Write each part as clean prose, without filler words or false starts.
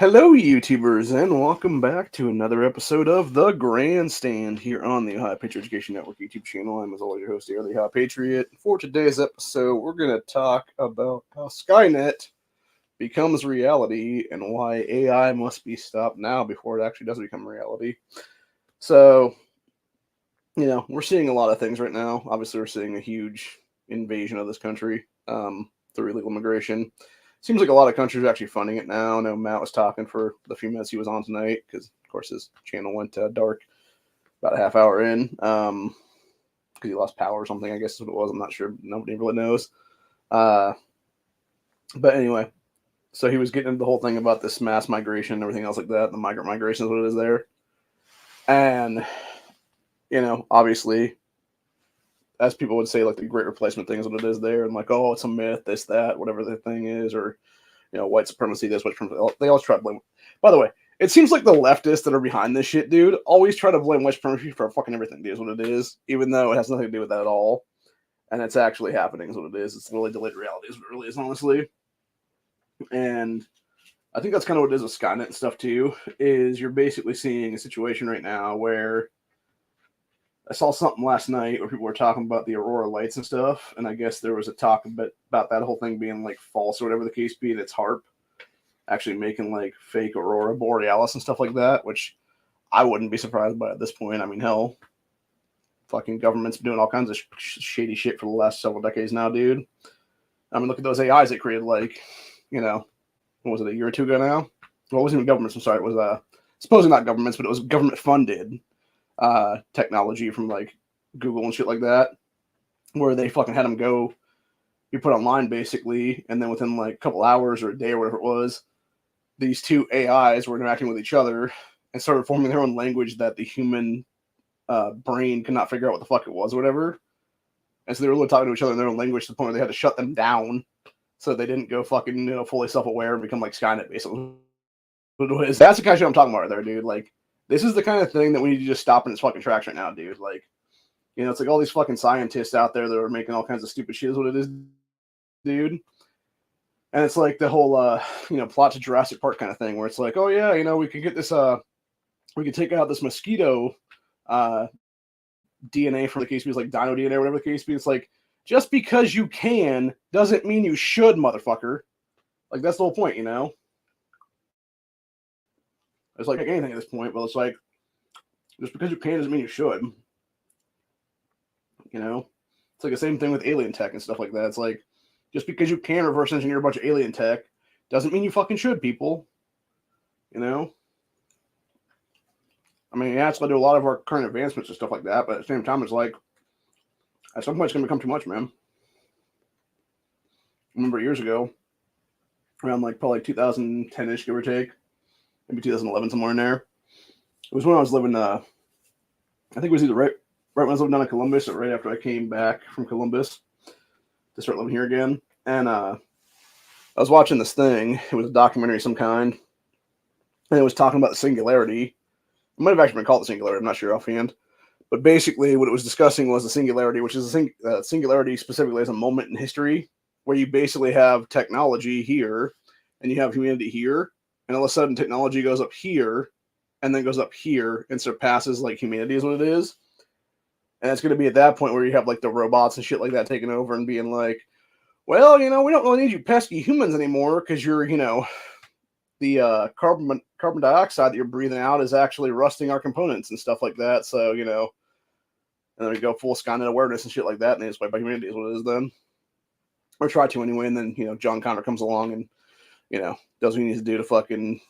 Hello, YouTubers, and welcome back to another episode of the Grandstand here on the High Patriot Education Network YouTube channel. I'm, as always, your host here, the High Patriot. For today's episode, we're going to talk about how SKYNET becomes reality and why AI must be stopped now before it actually does become reality. So, we're seeing a lot of things right now. Obviously, we're seeing a huge invasion of this country through illegal immigration. Seems like a lot of countries are actually funding it now. I know Matt was talking for the few minutes he was on tonight because, of course, his channel went dark about a half hour in because he lost power or something, I guess is what it was. I'm not sure. Nobody really knows. But anyway, so he was getting into the whole thing about this mass migration and everything else like that. The migrant migration is what it is there. And, obviously, as people would say, like the great replacement thing is what it is there. And like, oh, it's a myth, this, that, whatever the thing is, or white supremacy, this, white supremacy. They always try to blame. By the way, it seems like the leftists that are behind this shit, dude, always try to blame white supremacy for fucking everything, dude, is what it is, even though it has nothing to do with that at all. And it's actually happening, is what it is. It's really delayed reality, is what it really is, honestly. And I think that's kind of what it is with Skynet and stuff, too, is you're basically seeing a situation right now where I saw something last night where people were talking about the aurora lights and stuff, and I guess there was a talk about that whole thing being like false or whatever the case be, and it's HARP actually making like fake aurora borealis and stuff like that, which I wouldn't be surprised by at this point. I mean, hell, fucking government's been doing all kinds of shady shit for the last several decades now, dude. I mean, look at those AIs they created, like, what was it, a year or two ago now? Well, it wasn't even governments, I'm sorry. It was, supposedly not governments, but it was government funded technology from like Google and shit like that, where they fucking had them go, you put online basically, and then within like a couple hours or a day or whatever it was, these two AIs were interacting with each other and started forming their own language that the human brain could not figure out what the fuck it was or whatever. And so they were really talking to each other in their own language to the point where they had to shut them down so they didn't go fucking, fully self-aware and become like Skynet, basically. That's the kind of shit I'm talking about right there, dude. Like, this is the kind of thing that we need to just stop in its fucking tracks right now, dude. Like, it's like all these fucking scientists out there that are making all kinds of stupid shit is what it is, dude. And it's like the whole, plot to Jurassic Park kind of thing where it's like, oh, yeah, we could get this, we could take out this mosquito DNA from the case be, like dino DNA or whatever the case be. It's like, just because you can doesn't mean you should, motherfucker. Like, that's the whole point, It's like anything at this point, but it's like, just because you can doesn't mean you should. It's like the same thing with alien tech and stuff like that. It's like, just because you can reverse engineer a bunch of alien tech doesn't mean you fucking should, people. I mean, yeah, it's led to a lot of our current advancements and stuff like that, but at the same time, it's like, at some point, it's going to become too much, man. I remember years ago, around like probably 2010-ish, give or take, maybe 2011, somewhere in there. It was when I was living, I think it was either right when I was living down in Columbus or right after I came back from Columbus to start living here again. And I was watching this thing. It was a documentary of some kind. And it was talking about the singularity. It might have actually been called the singularity. I'm not sure offhand. But basically what it was discussing was the singularity, which is a singularity specifically as a moment in history where you basically have technology here and you have humanity here. And all of a sudden technology goes up here and then goes up here and surpasses like humanity is what it is. And it's going to be at that point where you have like the robots and shit like that taking over and being like, well, we don't really need you pesky humans anymore because you're, the carbon dioxide that you're breathing out is actually rusting our components and stuff like that. So, and then we go full Skynet awareness and shit like that, and they just wipe out humanity is what it is then. Or try to anyway, and then, John Connor comes along and, does what he needs to do to fucking,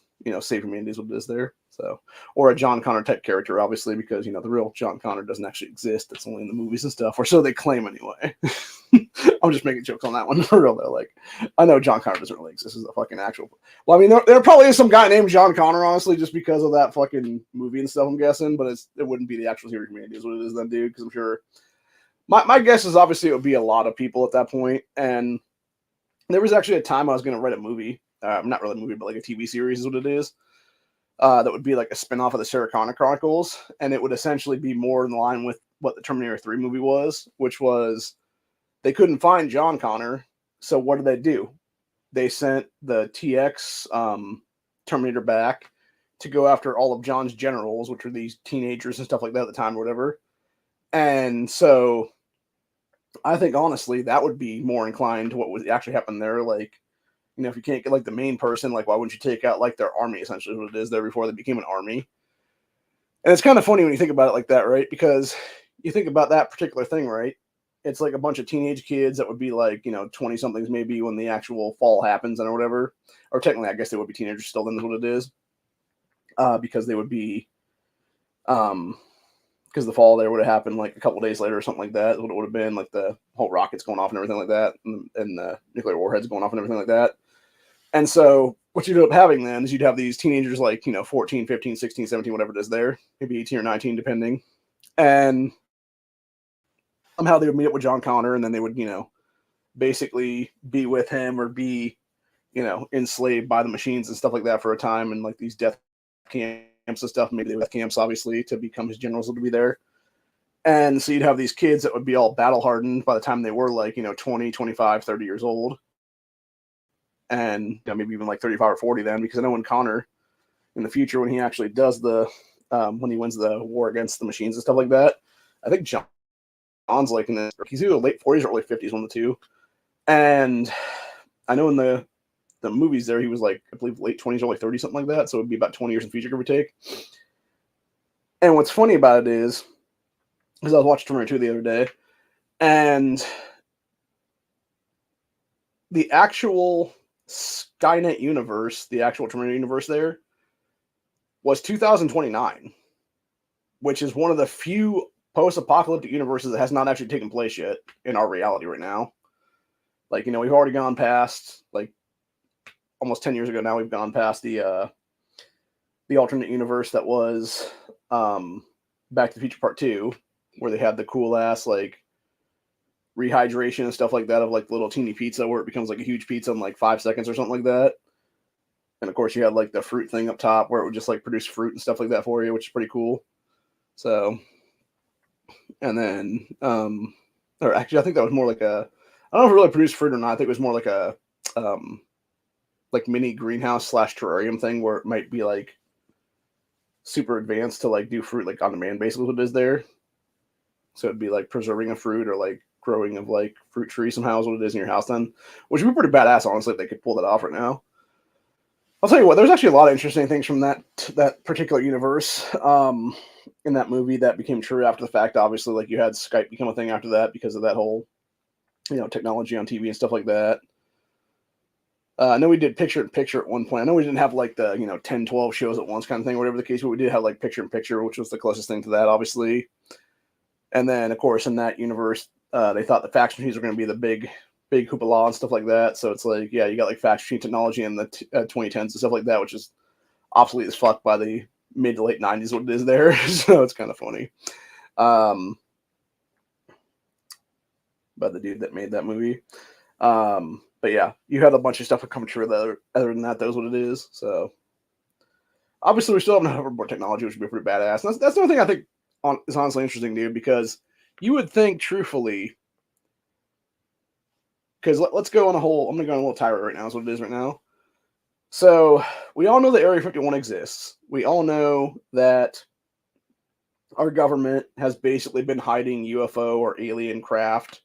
save humanity is what it is there. So, or a John Connor type character, obviously, because, the real John Connor doesn't actually exist. It's only in the movies and stuff, or so they claim anyway. I'm just making jokes on that one for real, though. Like, I know John Connor doesn't really exist as a fucking actual. Well, I mean, there probably is some guy named John Connor, honestly, just because of that fucking movie and stuff, I'm guessing, but it wouldn't be the actual hero humanity is what it is then, dude, because I'm sure. My guess is obviously it would be a lot of people at that point, and there was actually a time I was going to write a movie. Not really a movie, but like a TV series is what it is. That would be like a spinoff of the Sarah Connor Chronicles, and it would essentially be more in line with what the Terminator 3 movie was, which was they couldn't find John Connor, so what did they do? They sent the TX Terminator back to go after all of John's generals, which were these teenagers and stuff like that at the time or whatever. And so I think honestly that would be more inclined to what would actually happen there. Like, you know, if you can't get like the main person, like why wouldn't you take out like their army, essentially what it is there before they became an army. And it's kind of funny when you think about it like that, right? Because you think about that particular thing, right? It's like a bunch of teenage kids that would be like, you know, 20 somethings maybe when the actual fall happens and or whatever. Or technically, I guess they would be teenagers still, then is what it is. Because they would be, because the fall there would have happened like a couple days later or something like that. What it would have been like the whole rockets going off and everything like that, and the nuclear warheads going off and everything like that. And so what you'd end up having then is you'd have these teenagers like, you know, 14, 15, 16, 17, whatever it is there, maybe 18 or 19, depending. And somehow they would meet up with John Connor, and then they would, you know, basically be with him or be, you know, enslaved by the machines and stuff like that for a time, and like these death camps and stuff. Maybe they would have camps, obviously, to become his generals would be there. And so you'd have these kids that would be all battle hardened by the time they were like, you know, 20, 25, 30 years old. And you know, maybe even like 35 or 40 then, because I know when Connor in the future, when he actually does the, when he wins the war against the machines and stuff like that, I think John's like in the, he's either late 40s or early 50s, one of the two. And I know in the movies there, he was like, I believe late 20s, early 30s, something like that. So it'd be about 20 years in the future, give or take. And what's funny about it is, because I was watching Terminator 2 the other day, and the actual SKYNET universe, the actual Terminator universe there, was 2029, which is one of the few post-apocalyptic universes that has not actually taken place yet in our reality right now. Like, you know, we've already gone past, like, almost 10 years ago now, we've gone past the alternate universe that was Back to the Future Part 2, where they had the cool-ass, like, rehydration and stuff like that of, like, little teeny pizza where it becomes, like, a huge pizza in, like, 5 seconds or something like that. And, of course, you had, like, the fruit thing up top where it would just, like, produce fruit and stuff like that for you, which is pretty cool. So, and then, or actually, I think that was more like a, I don't know if it really produced fruit or not. I think it was more like a, like, mini greenhouse / terrarium thing where it might be, like, super advanced to, like, do fruit, like, on demand, basically what it is there. So it'd be, like, preserving a fruit or, like, growing of, like, fruit trees somehow is what it is in your house then, which would be pretty badass, honestly, if they could pull that off right now. I'll tell you what, there's actually a lot of interesting things from that particular universe in that movie that became true after the fact. Obviously, like, you had Skype become a thing after that because of that whole, you know, technology on TV and stuff like that. I know we did picture-in-picture at one point. I know we didn't have, like, the, you know, 10, 12 shows at once kind of thing, whatever the case, but we did have, like, picture-in-picture, which was the closest thing to that, obviously. And then, of course, in that universe, they thought the fax machines were going to be the big hoopla and stuff like that. So it's like, yeah, you got, like, fax machine technology in the 2010s and stuff like that, which is obsolete as fuck by the mid to late 90s, what it is there. So it's kind of funny. By the dude that made that movie. But yeah, you had a bunch of stuff coming true other than that. That was what it is. So obviously, we still haven't had hoverboard technology, which would be pretty badass. And that's the only thing I think is honestly interesting, dude, because you would think, truthfully, because let's go on a whole, I'm going to go on a little tirade right now, is what it is right now. So we all know that Area 51 exists. We all know that our government has basically been hiding UFO or alien craft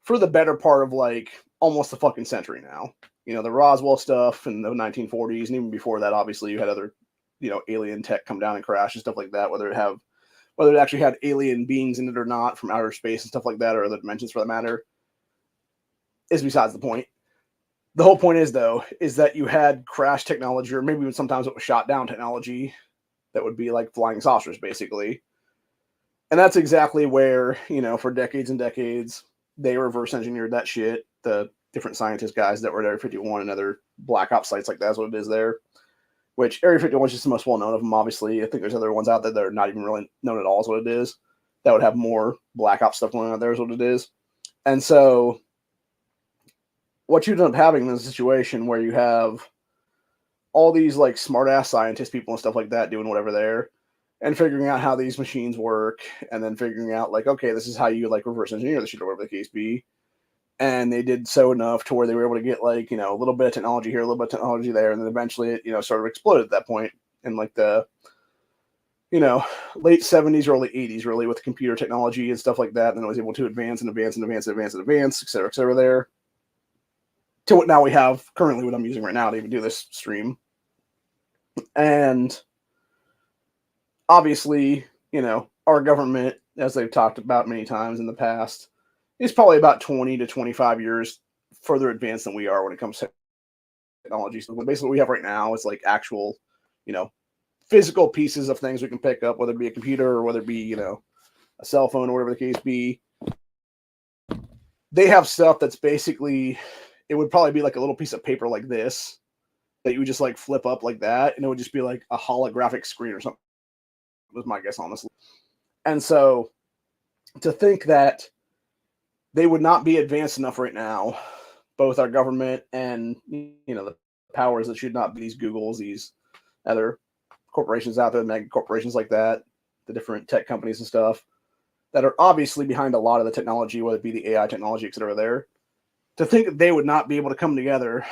for the better part of, like, almost a fucking century now. You know, the Roswell stuff in the 1940s, and even before that, obviously, you had other, you know, alien tech come down and crash and stuff like that, whether it actually had alien beings in it or not from outer space and stuff like that, or other dimensions for that matter, is besides the point. The whole point is, though, is that you had crash technology, or maybe even sometimes it was shot down technology that would be like flying saucers, basically. And that's exactly where, you know, for decades and decades, they reverse engineered that shit. The different scientist guys that were at Area 51 and other black ops sites like that's what it is there. Which Area 51 is just the most well known of them, obviously. I think there's other ones out there that are not even really known at all, is what it is. That would have more black ops stuff going on there, is what it is. And so what you end up having in a situation where you have all these, like, smart ass scientist people and stuff like that doing whatever there and figuring out how these machines work, and then figuring out, like, okay, this is how you, like, reverse engineer the shit or whatever the case be. And they did so enough to where they were able to get like, a little bit of technology here, a little bit of technology there, and then eventually it, sort of exploded at that point in like the, late 70s, early 80s, really, with computer technology and stuff like that. And then it was able to advance and advance and advance and advance and advance, et cetera, there. To what now we have currently, what I'm using right now to even do this stream. And obviously, our government, as they've talked about many times in the past, is probably about 20 to 25 years further advanced than we are when it comes to technology. So basically what we have right now is like actual, physical pieces of things we can pick up, whether it be a computer or whether it be, a cell phone or whatever the case be. They have stuff that's basically, it would probably be like a little piece of paper like this that you would just like flip up like that, and it would just be like a holographic screen or something, was my guess, honestly. And so to think that they would not be advanced enough right now, both our government and, the powers that should not be these Googles, these other corporations out there, mega corporations like that, the different tech companies and stuff that are obviously behind a lot of the technology, whether it be the AI technology, et cetera, there, to think that they would not be able to come together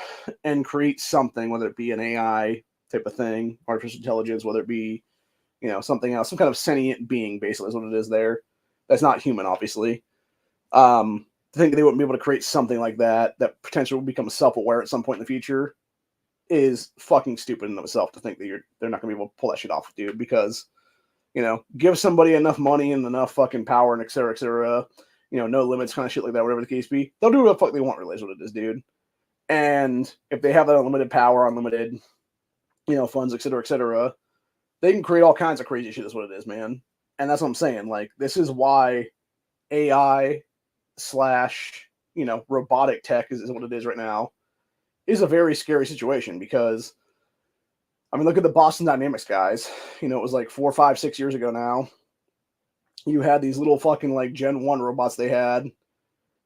and create something, whether it be an AI type of thing, artificial intelligence, whether it be, something else, some kind of sentient being, basically, is what it is there. That's not human, obviously. To think they wouldn't be able to create something like that potentially will become self-aware at some point in the future is fucking stupid in itself, to think that they're not going to be able to pull that shit off, dude, because, give somebody enough money and enough fucking power and et cetera, no limits kind of shit like that, whatever the case be, they'll do what the fuck they want, really, is what it is, dude. And if they have that unlimited power, unlimited, funds, et cetera, they can create all kinds of crazy shit, is what it is, man. And that's what I'm saying. Like, this is why AI / robotic tech is what it is right now, is a very scary situation, because, I mean, look at the Boston Dynamics guys. It was like 4, 5, 6 years ago now. You had these little fucking like Gen 1 robots they had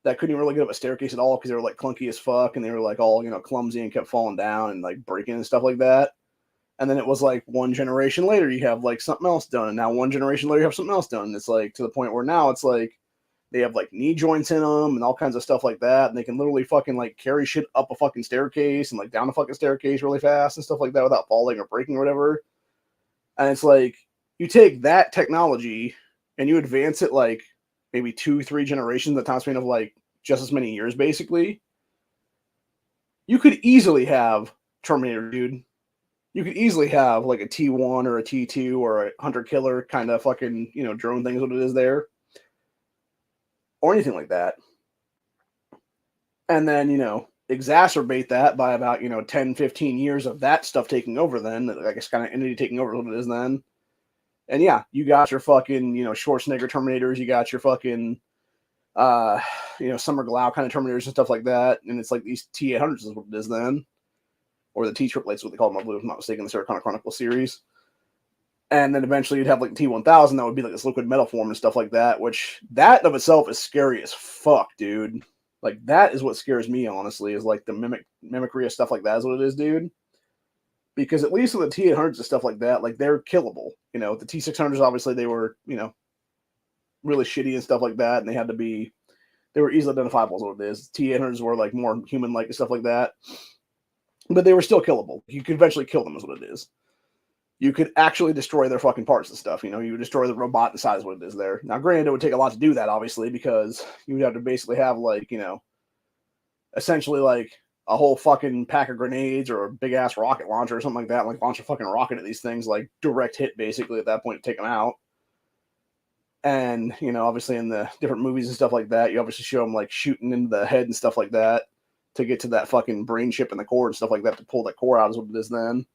that couldn't even really get up a staircase at all because they were like clunky as fuck, and they were like all, clumsy and kept falling down and like breaking and stuff like that. And then it was like one generation later, you have like something else done. And now one generation later, you have something else done. And it's like to the point where now it's like they have like knee joints in them and all kinds of stuff like that. And they can literally fucking like carry shit up a fucking staircase and like down a fucking staircase really fast and stuff like that without falling or breaking or whatever. And it's like, you take that technology and you advance it like maybe 2, 3 generations, the time span of like just as many years, basically. You could easily have Terminator, dude. You could easily have like a T1 or a T2 or a hunter killer kind of fucking, drone thing is what it is there. Or anything like that. And then, exacerbate that by about, 10, 15 years of that stuff taking over then. I guess kind of entity taking over what it is then. And yeah, you got your fucking, Schwarzenegger Terminators. You got your fucking, Summer Glau kind of Terminators and stuff like that. And it's like these T-800s is what it is then. Or the T-800 is what they call them, I believe, if I'm not mistaken, the Sarah Connor Chronicle series. And then eventually you'd have like T-1000 that would be like this liquid metal form and stuff like that, which that of itself is scary as fuck, dude. Like, that is what scares me, honestly, is like the mimicry of stuff like that is what it is, dude. Because at least with the T-800s and stuff like that, like, they're killable. The T-600s, obviously, they were, really shitty and stuff like that, and they were easily identifiable is what it is. T-800s were like more human-like and stuff like that. But they were still killable. You could eventually kill them is what it is. You could actually destroy their fucking parts and stuff. You would destroy the robot inside is what it is there. Now, granted, it would take a lot to do that, obviously, because you would have to basically have, like, essentially, like, a whole fucking pack of grenades or a big-ass rocket launcher or something like that, like, launch a fucking rocket at these things, like, direct hit, basically, at that point to take them out. And, obviously, in the different movies and stuff like that, you obviously show them, like, shooting into the head and stuff like that to get to that fucking brain chip in the core and stuff like that to pull that core out is what it is then.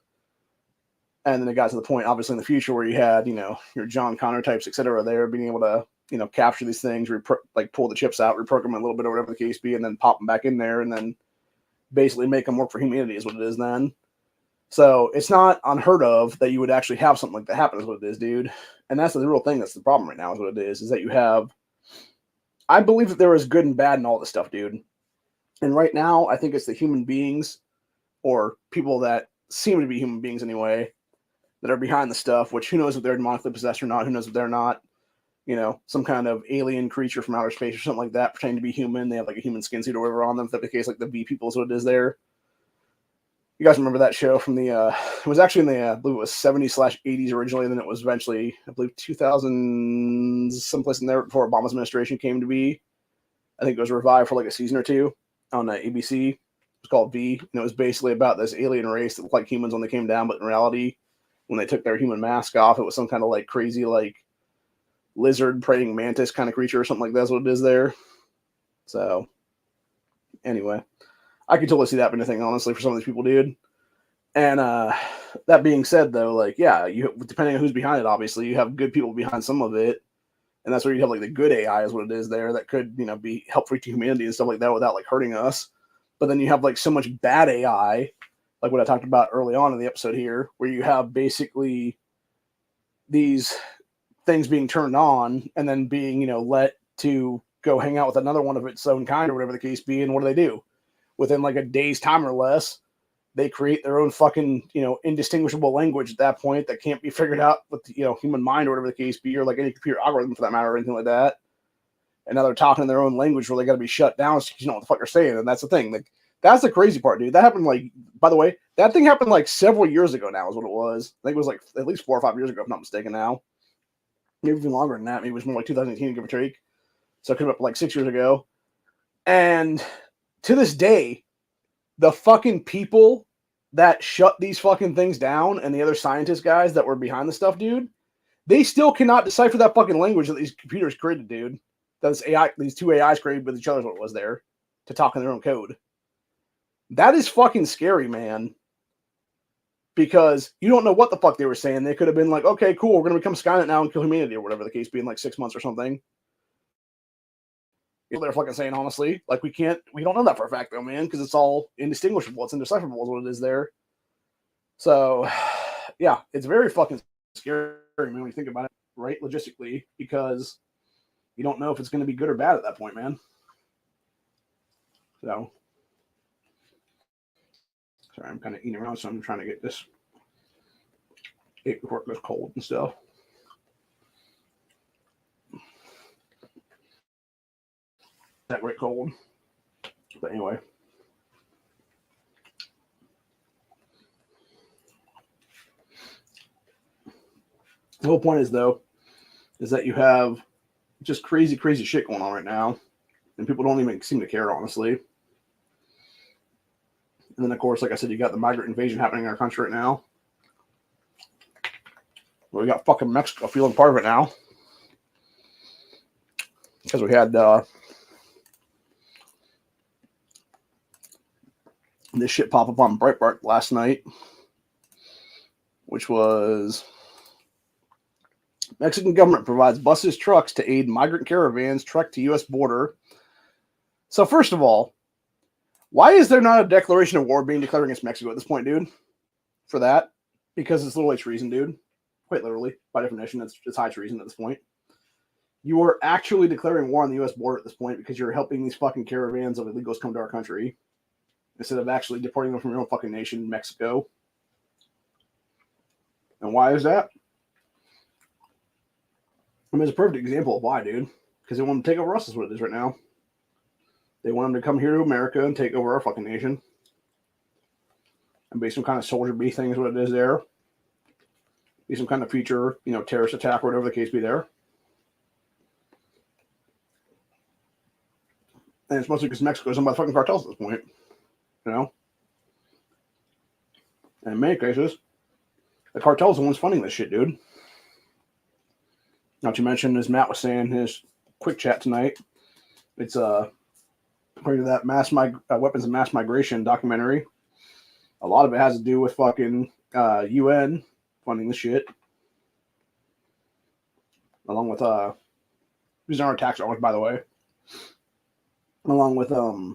And then it got to the point, obviously, in the future where you had, your John Connor types, et cetera, there being able to, capture these things, like pull the chips out, reprogram them a little bit or whatever the case be, and then pop them back in there and then basically make them work for humanity is what it is then. So it's not unheard of that you would actually have something like that happen is what it is, dude. And that's the real thing. That's the problem right now is what it is that you have. I believe that there is good and bad in all this stuff, dude. And right now, I think it's the human beings or people that seem to be human beings anyway that are behind the stuff, which who knows if they're demonically possessed or not, who knows if they're not, some kind of alien creature from outer space or something like that, pretending to be human. They have like a human skin suit or whatever on them. If that's the case, like the V people is what it is there. You guys remember that show from the, it was actually in the, I believe it was 70s/80s originally, and then it was eventually, I believe 2000, someplace in there before Obama's administration came to be. I think it was revived for like a season or two on ABC. It was called V, and it was basically about this alien race that looked like humans when they came down, but in reality, when they took their human mask off, it was some kind of like crazy, like lizard praying mantis kind of creature or something like that's what it is there. So, anyway. I could totally see that being a thing, honestly, for some of these people, dude. And that being said, though, like, yeah, depending on who's behind it, obviously, you have good people behind some of it, and that's where you have like the good AI is what it is there that could, be helpful to humanity and stuff like that without like hurting us. But then you have like so much bad AI, like what I talked about early on in the episode here, where you have basically these things being turned on and then being, let to go hang out with another one of its own kind or whatever the case be. And what do? Within like a day's time or less, they create their own fucking, indistinguishable language at that point that can't be figured out with, human mind or whatever the case be, or like any computer algorithm for that matter or anything like that. And now they're talking in their own language where they got to be shut down so you know what the fuck they're saying. And that's the thing. Like, that's the crazy part, dude. That happened like, by the way, that thing happened like several years ago now is what it was. I think it was like at least 4 or 5 years ago, if I'm not mistaken now. Maybe even longer than that. Maybe it was more like 2018, give or take. So it came up like 6 years ago. And to this day, the fucking people that shut these fucking things down and the other scientist guys that were behind the stuff, dude, they still cannot decipher that fucking language that these computers created, dude. That AI, these two AIs created with each other is what it was there to talk in their own code. That is fucking scary, man. Because you don't know what the fuck they were saying. They could have been like, okay, cool, we're going to become SKYNET now and kill humanity or whatever the case be in like 6 months or something. They're fucking saying, honestly, like we don't know that for a fact though, man, because it's all indistinguishable. It's indecipherable is what it is there. So, yeah, it's very fucking scary, man, when you think about it, right, logistically, because you don't know if it's going to be good or bad at that point, man. So, sorry, I'm kind of eating around, so I'm trying to get this ate before it goes cold and stuff. That great cold. But anyway. The whole point is, though, is that you have just crazy, crazy shit going on right now. And people don't even seem to care, honestly. And then, of course, like I said, you got the migrant invasion happening in our country right now. Well, we got fucking Mexico feeling part of it now. Because we had this shit pop up on Breitbart last night, which was Mexican government provides buses, trucks to aid migrant caravans trek to U.S. border. So first of all, why is there not a declaration of war being declared against Mexico at this point, dude? For that? Because it's literally treason, dude. Quite literally. By definition, it's high treason at this point. You are actually declaring war on the U.S. border at this point because you're helping these fucking caravans of illegals come to our country instead of actually deporting them from your own fucking nation, Mexico. And why is that? I mean, it's a perfect example of why, dude. Because they want to take over us is what it is right now. They want them to come here to America and take over our fucking nation. And be some kind of soldier bee thing is what it is there. Be some kind of future, terrorist attack or whatever the case be there. And it's mostly because Mexico is owned by the fucking cartels at this point. And in many cases, the cartel's the ones funding this shit, dude. Not to mention, as Matt was saying in his quick chat tonight, it's according to that weapons of mass migration documentary, a lot of it has to do with fucking UN funding the shit, along with these are our tax dollars, by the way, along with a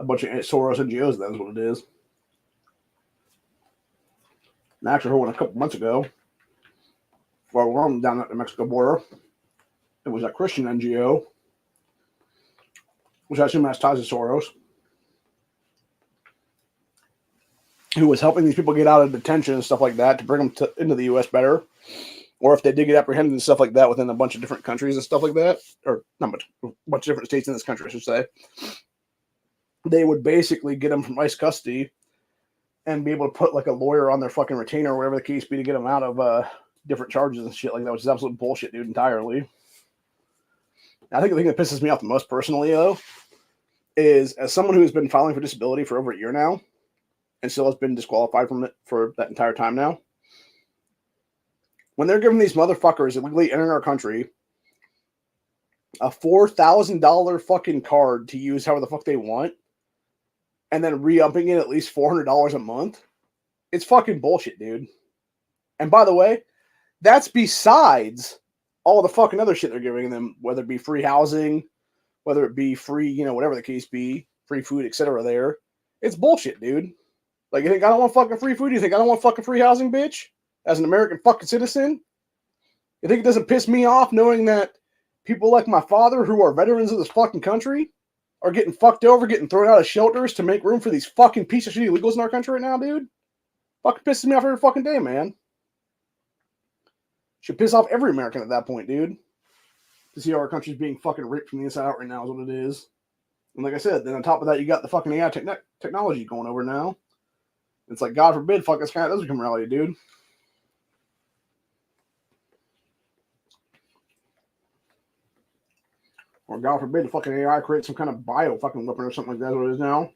bunch of Soros NGOs. That's what it is. And actually, heard one a couple months ago, while we're down at the Mexico border, it was a Christian NGO, which I assume has ties to Soros, who was helping these people get out of detention and stuff like that to bring them into the U.S. better. or if they did get apprehended and stuff like that within a bunch of different countries and stuff like that, or not much, a bunch of different states in this country, I should say, they would basically get them from ICE custody and be able to put like a lawyer on their fucking retainer or whatever the case be to get them out of different charges and shit like that, which is absolute bullshit, dude, entirely. I think the thing that pisses me off the most personally, though, is as someone who has been filing for disability for over a year now and still has been disqualified from it for that entire time now, when they're giving these motherfuckers illegally entering our country a $4,000 fucking card to use however the fuck they want, and then re-upping it at least $400 a month, it's fucking bullshit, dude. And by the way, that's besides all the fucking other shit they're giving them, whether it be free housing, whether it be free, you know, whatever the case be, free food, etc. there. It's bullshit, dude. Like, you think I don't want fucking free food? You think I don't want fucking free housing, bitch? As an American fucking citizen? You think it doesn't piss me off knowing that people like my father, who are veterans of this fucking country, are getting fucked over, getting thrown out of shelters to make room for these fucking piece of shit illegals in our country right now, dude? Fucking pisses me off every fucking day, man. Should piss off every American at that point, dude. To see how our country's being fucking ripped from the inside out right now is what it is. And like I said, then on top of that, you got the fucking AI technology going over now. It's like, God forbid, fuck, this kind of does become reality, dude. Or God forbid, the fucking AI creates some kind of bio fucking weapon or something like that. That's what it is now.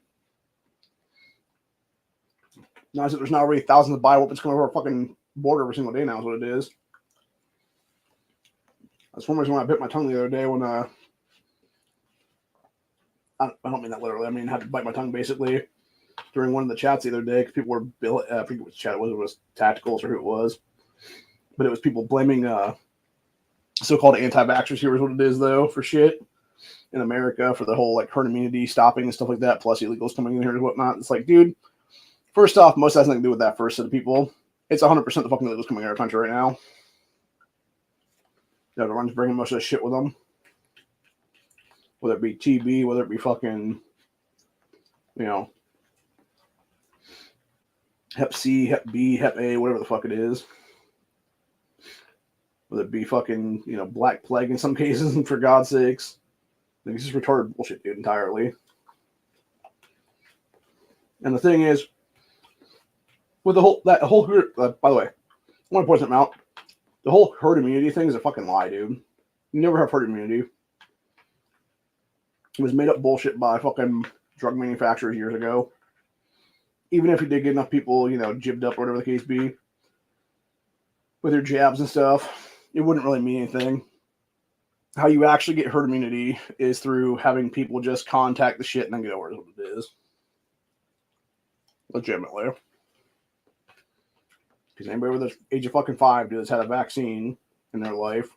Now that there's now already thousands of bio weapons coming over our fucking border every single day now is what it is. That's one reason why I bit my tongue the other day when I don't mean that literally. I mean, I had to bite my tongue basically during one of the chats the other day because people were I forget which chat it was Tacticals or who it was, but it was people blaming so-called anti-vaxxers here is what it is though for shit in America for the whole like herd immunity stopping and stuff like that, plus illegals coming in here and whatnot. It's like, dude, first off, most has nothing to do with that first set of people. It's 100% the fucking illegals coming in our country right now. Yeah, everyone's bringing most of this shit with them. Whether it be TB, whether it be fucking, you know, Hep C, Hep B, Hep A, whatever the fuck it is. Whether it be fucking, you know, Black Plague in some cases, for God's sakes. Like, it's just retarded bullshit, dude, entirely. And the thing is, with that whole group, by the way, I want to point something out. The whole herd immunity thing is a fucking lie, dude. You never have herd immunity. It was made up bullshit by fucking drug manufacturers years ago. Even if you did get enough people, you know, jibbed up or whatever the case be, with their jabs and stuff, it wouldn't really mean anything. How you actually get herd immunity is through having people just contact the shit and then get over it, is what it is. Legitimately. Because anybody over the age of fucking 5 that's had a vaccine in their life,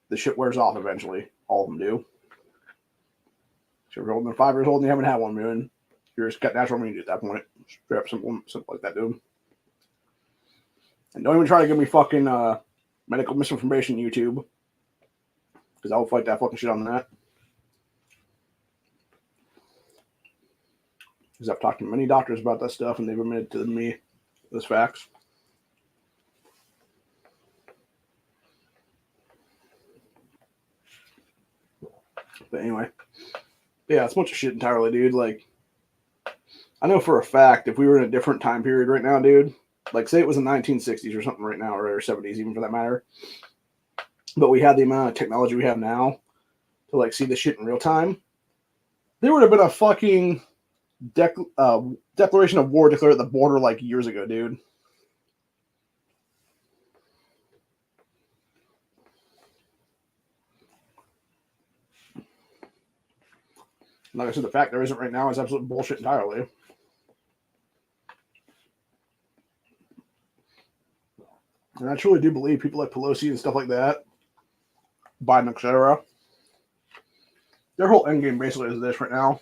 the shit wears off eventually. All of them do. So if you're older than 5 years old and you haven't had one, man, you're just got natural immunity at that point. Straight up simple like that, dude. And don't even try to give me fucking medical misinformation, YouTube. Because I will fight that fucking shit on that. Because I've talked to many doctors about that stuff and they've admitted to me those facts. But anyway. Yeah, it's a bunch of shit entirely, dude. Like, I know for a fact if we were in a different time period right now, dude, like say it was the 1960s or something right now, or 70s even for that matter, but we had the amount of technology we have now to like see the shit in real time, there would have been a fucking declaration of war declared at the border like years ago, dude. Like I said, the fact there isn't right now is absolute bullshit entirely. And I truly do believe people like Pelosi and stuff like that, Biden, etc., their whole endgame basically is this right now.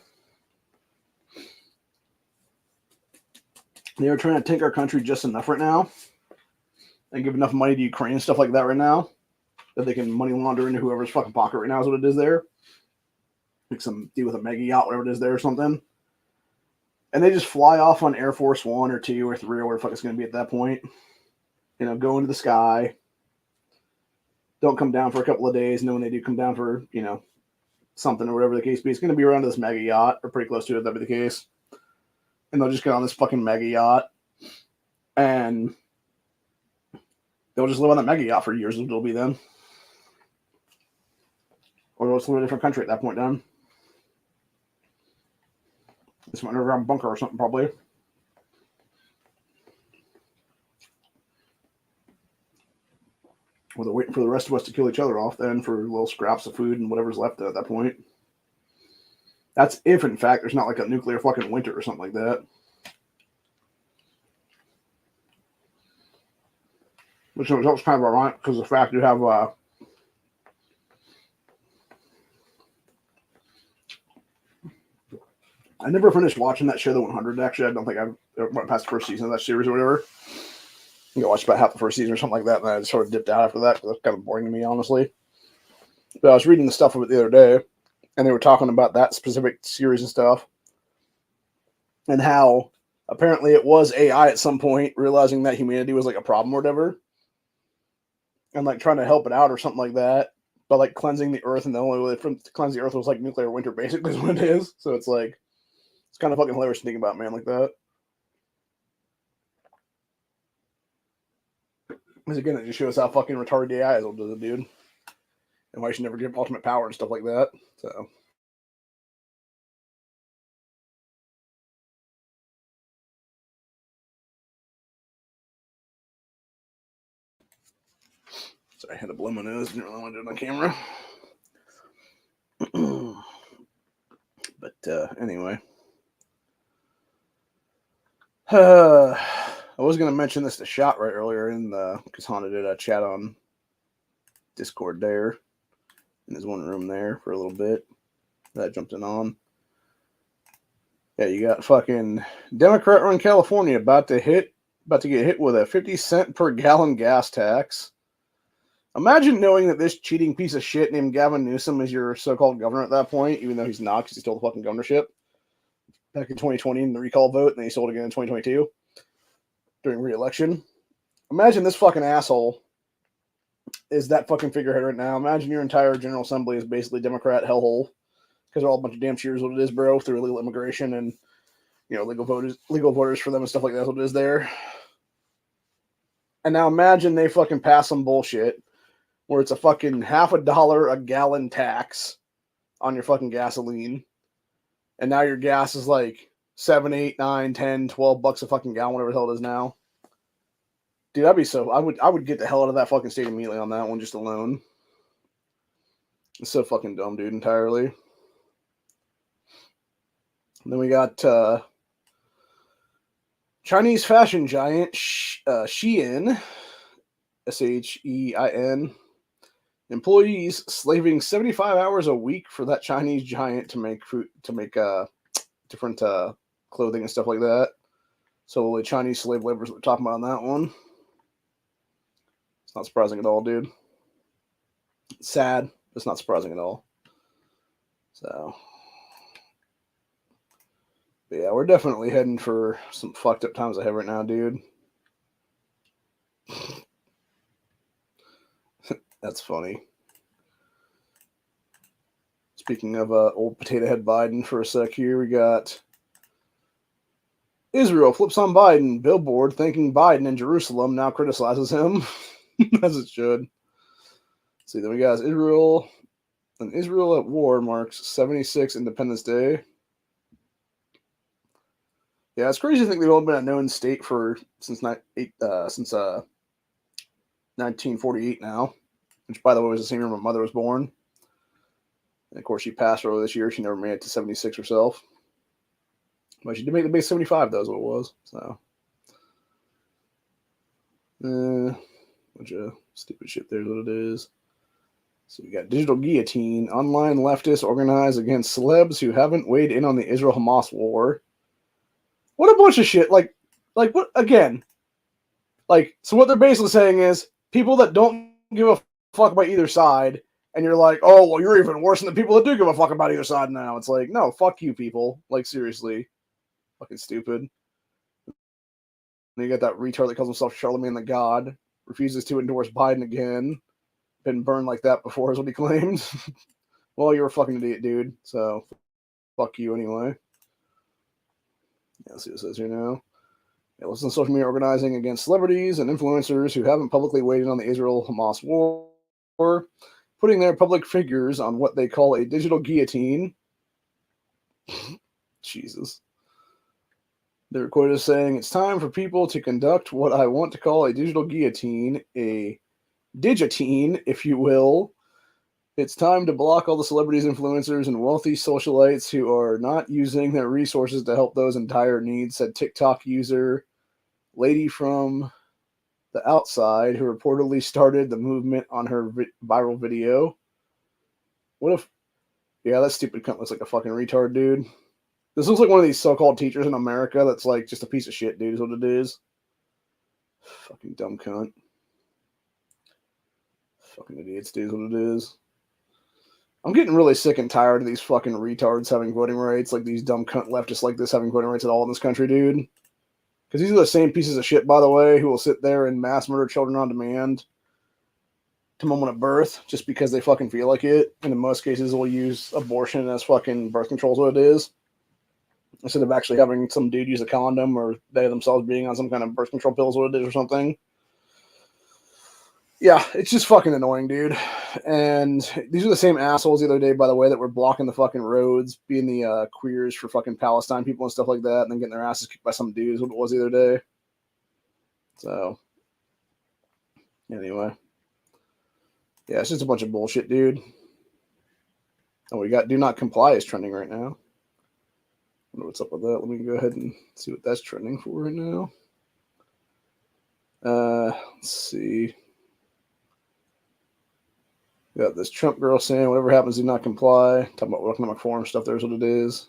They are trying to tank our country just enough right now and give enough money to Ukraine and stuff like that right now that they can money launder into whoever's fucking pocket right now is what it is there. Like some deal with a mega yacht, whatever it is there or something. And they just fly off on Air Force One or 2 or 3 or whatever the fuck it's going to be at that point. go into the sky, don't come down for a couple of days, and then when they do come down for, something or whatever the case be, it's going to be around this mega yacht, or pretty close to it, that'll be the case. And they'll just get on this fucking mega yacht, and they'll just live on that mega yacht for years, it'll be then. Or they'll just live in a different country at that point then. It's an underground bunker or something, probably. Or they're waiting for the rest of us to kill each other off then for little scraps of food and whatever's left at that point. That's if, in fact, there's not like a nuclear fucking winter or something like that. Which was kind of ironic because of the fact you have I never finished watching that show, The 100, actually. I don't think I went past the first season of that series or whatever. I watched about half the first season or something like that, and I sort of dipped out after that because that's kind of boring to me, honestly. But I was reading the stuff of it the other day, and they were talking about that specific series and stuff, and how apparently it was AI at some point realizing that humanity was like a problem or whatever, and like trying to help it out or something like that, but like cleansing the earth, and the only way to cleanse the earth was like nuclear winter, basically, is what it is. So it's like, it's kind of fucking hilarious to think about, man, like that. Because again, it just shows how fucking retarded AI is, does it, dude? And why you should never give ultimate power and stuff like that. So sorry, I had to blow my nose. Didn't really want to do it on camera. But anyway. I was going to mention this to Shot right earlier because Honda did a chat on Discord there. In his one room there for a little bit. That I jumped in on. Yeah, you got fucking Democrat run California about to get hit with a 50-cent per gallon gas tax. Imagine knowing that this cheating piece of shit named Gavin Newsom is your so-called governor at that point, even though he's not because he stole the fucking governorship back in 2020 in the recall vote, and then he stole it again in 2022 during re-election. Imagine this fucking asshole is that fucking figurehead right now. Imagine your entire General Assembly is basically Democrat hellhole because they're all a bunch of damn cheaters. What it is, bro, through illegal immigration and legal voters for them and stuff like that. That's what it is there. And now imagine they fucking pass some bullshit where it's a fucking $0.50 a gallon tax on your fucking gasoline, and now your gas is like $7, $8, $9, $10, $12 a fucking gallon, whatever the hell it is now. Dude, that'd be so. I would get the hell out of that fucking state immediately on that one just alone. It's so fucking dumb, dude, entirely. And then we got Chinese fashion giant Shein, SHEIN, employees slaving 75 hours a week for that Chinese giant to make different clothing and stuff like that. So the Chinese slave labor is what we're talking about on that one. It's not surprising at all, dude. It's sad. It's not surprising at all. So, but yeah, we're definitely heading for some fucked up times ahead right now, dude. That's funny. Speaking of old potato head Biden for a sec here, we got Israel flips on Biden. Billboard thanking Biden in Jerusalem now criticizes him, as it should. Let's see, then we got Israel. And Israel at war marks 76 Independence Day. Yeah, it's crazy to think they've only been a known state since 1948 now, which, by the way, was the same year my mother was born. And, of course, she passed earlier this year. She never made it to 76 herself. But she did make the base 75, though, is what it was. So, bunch of stupid shit there is what it is. So we got digital guillotine. Online leftists organize against celebs who haven't weighed in on the Israel-Hamas war. What a bunch of shit. Like what, again? So what they're basically saying is people that don't give a fuck about either side, and you're like, oh, well, you're even worse than the people that do give a fuck about either side now. It's like, no, fuck you people. Like, seriously. Fucking stupid. And you got that retard that calls himself Charlemagne the God. refuses to endorse Biden again. Been burned like that before is what he claimed. Well, you're a fucking idiot, dude. So, fuck you anyway. Yeah, let's see what it says here now. It was on social media organizing against celebrities and influencers who haven't publicly weighed in on the Israel-Hamas war, putting their public figures on what they call a digital guillotine. Jesus. They're quoted as saying, "It's time for people to conduct what I want to call a digital guillotine, a digitine, if you will. It's time to block all the celebrities, influencers, and wealthy socialites who are not using their resources to help those in dire need," said TikTok user Lady from the Outside, who reportedly started the movement on her viral video. What if... Yeah, that stupid cunt looks like a fucking retard, dude. This looks like one of these so-called teachers in America that's like just a piece of shit, dude, is what it is. Fucking dumb cunt. Fucking idiots, dude, is what it is. I'm getting really sick and tired of these fucking retards having voting rights, like these dumb cunt leftists like this having voting rights at all in this country, dude. Because these are the same pieces of shit, by the way, who will sit there and mass murder children on demand to moment of birth just because they fucking feel like it. And in most cases, will use abortion as fucking birth control is what it is. Instead of actually having some dude use a condom or they themselves being on some kind of birth control pills, what it is or something. Yeah, it's just fucking annoying, dude. And these are the same assholes the other day, by the way, that were blocking the fucking roads, being the queers for fucking Palestine people and stuff like that, and then getting their asses kicked by some dudes, what it was the other day. So, anyway. Yeah, it's just a bunch of bullshit, dude. Oh, we got Do Not Comply is trending right now. I wonder what's up with that. Let me go ahead and see what that's trending for right now. Let's see. Got this Trump girl saying, "Whatever happens, do not comply." Talking about economic forum stuff. There's what it is.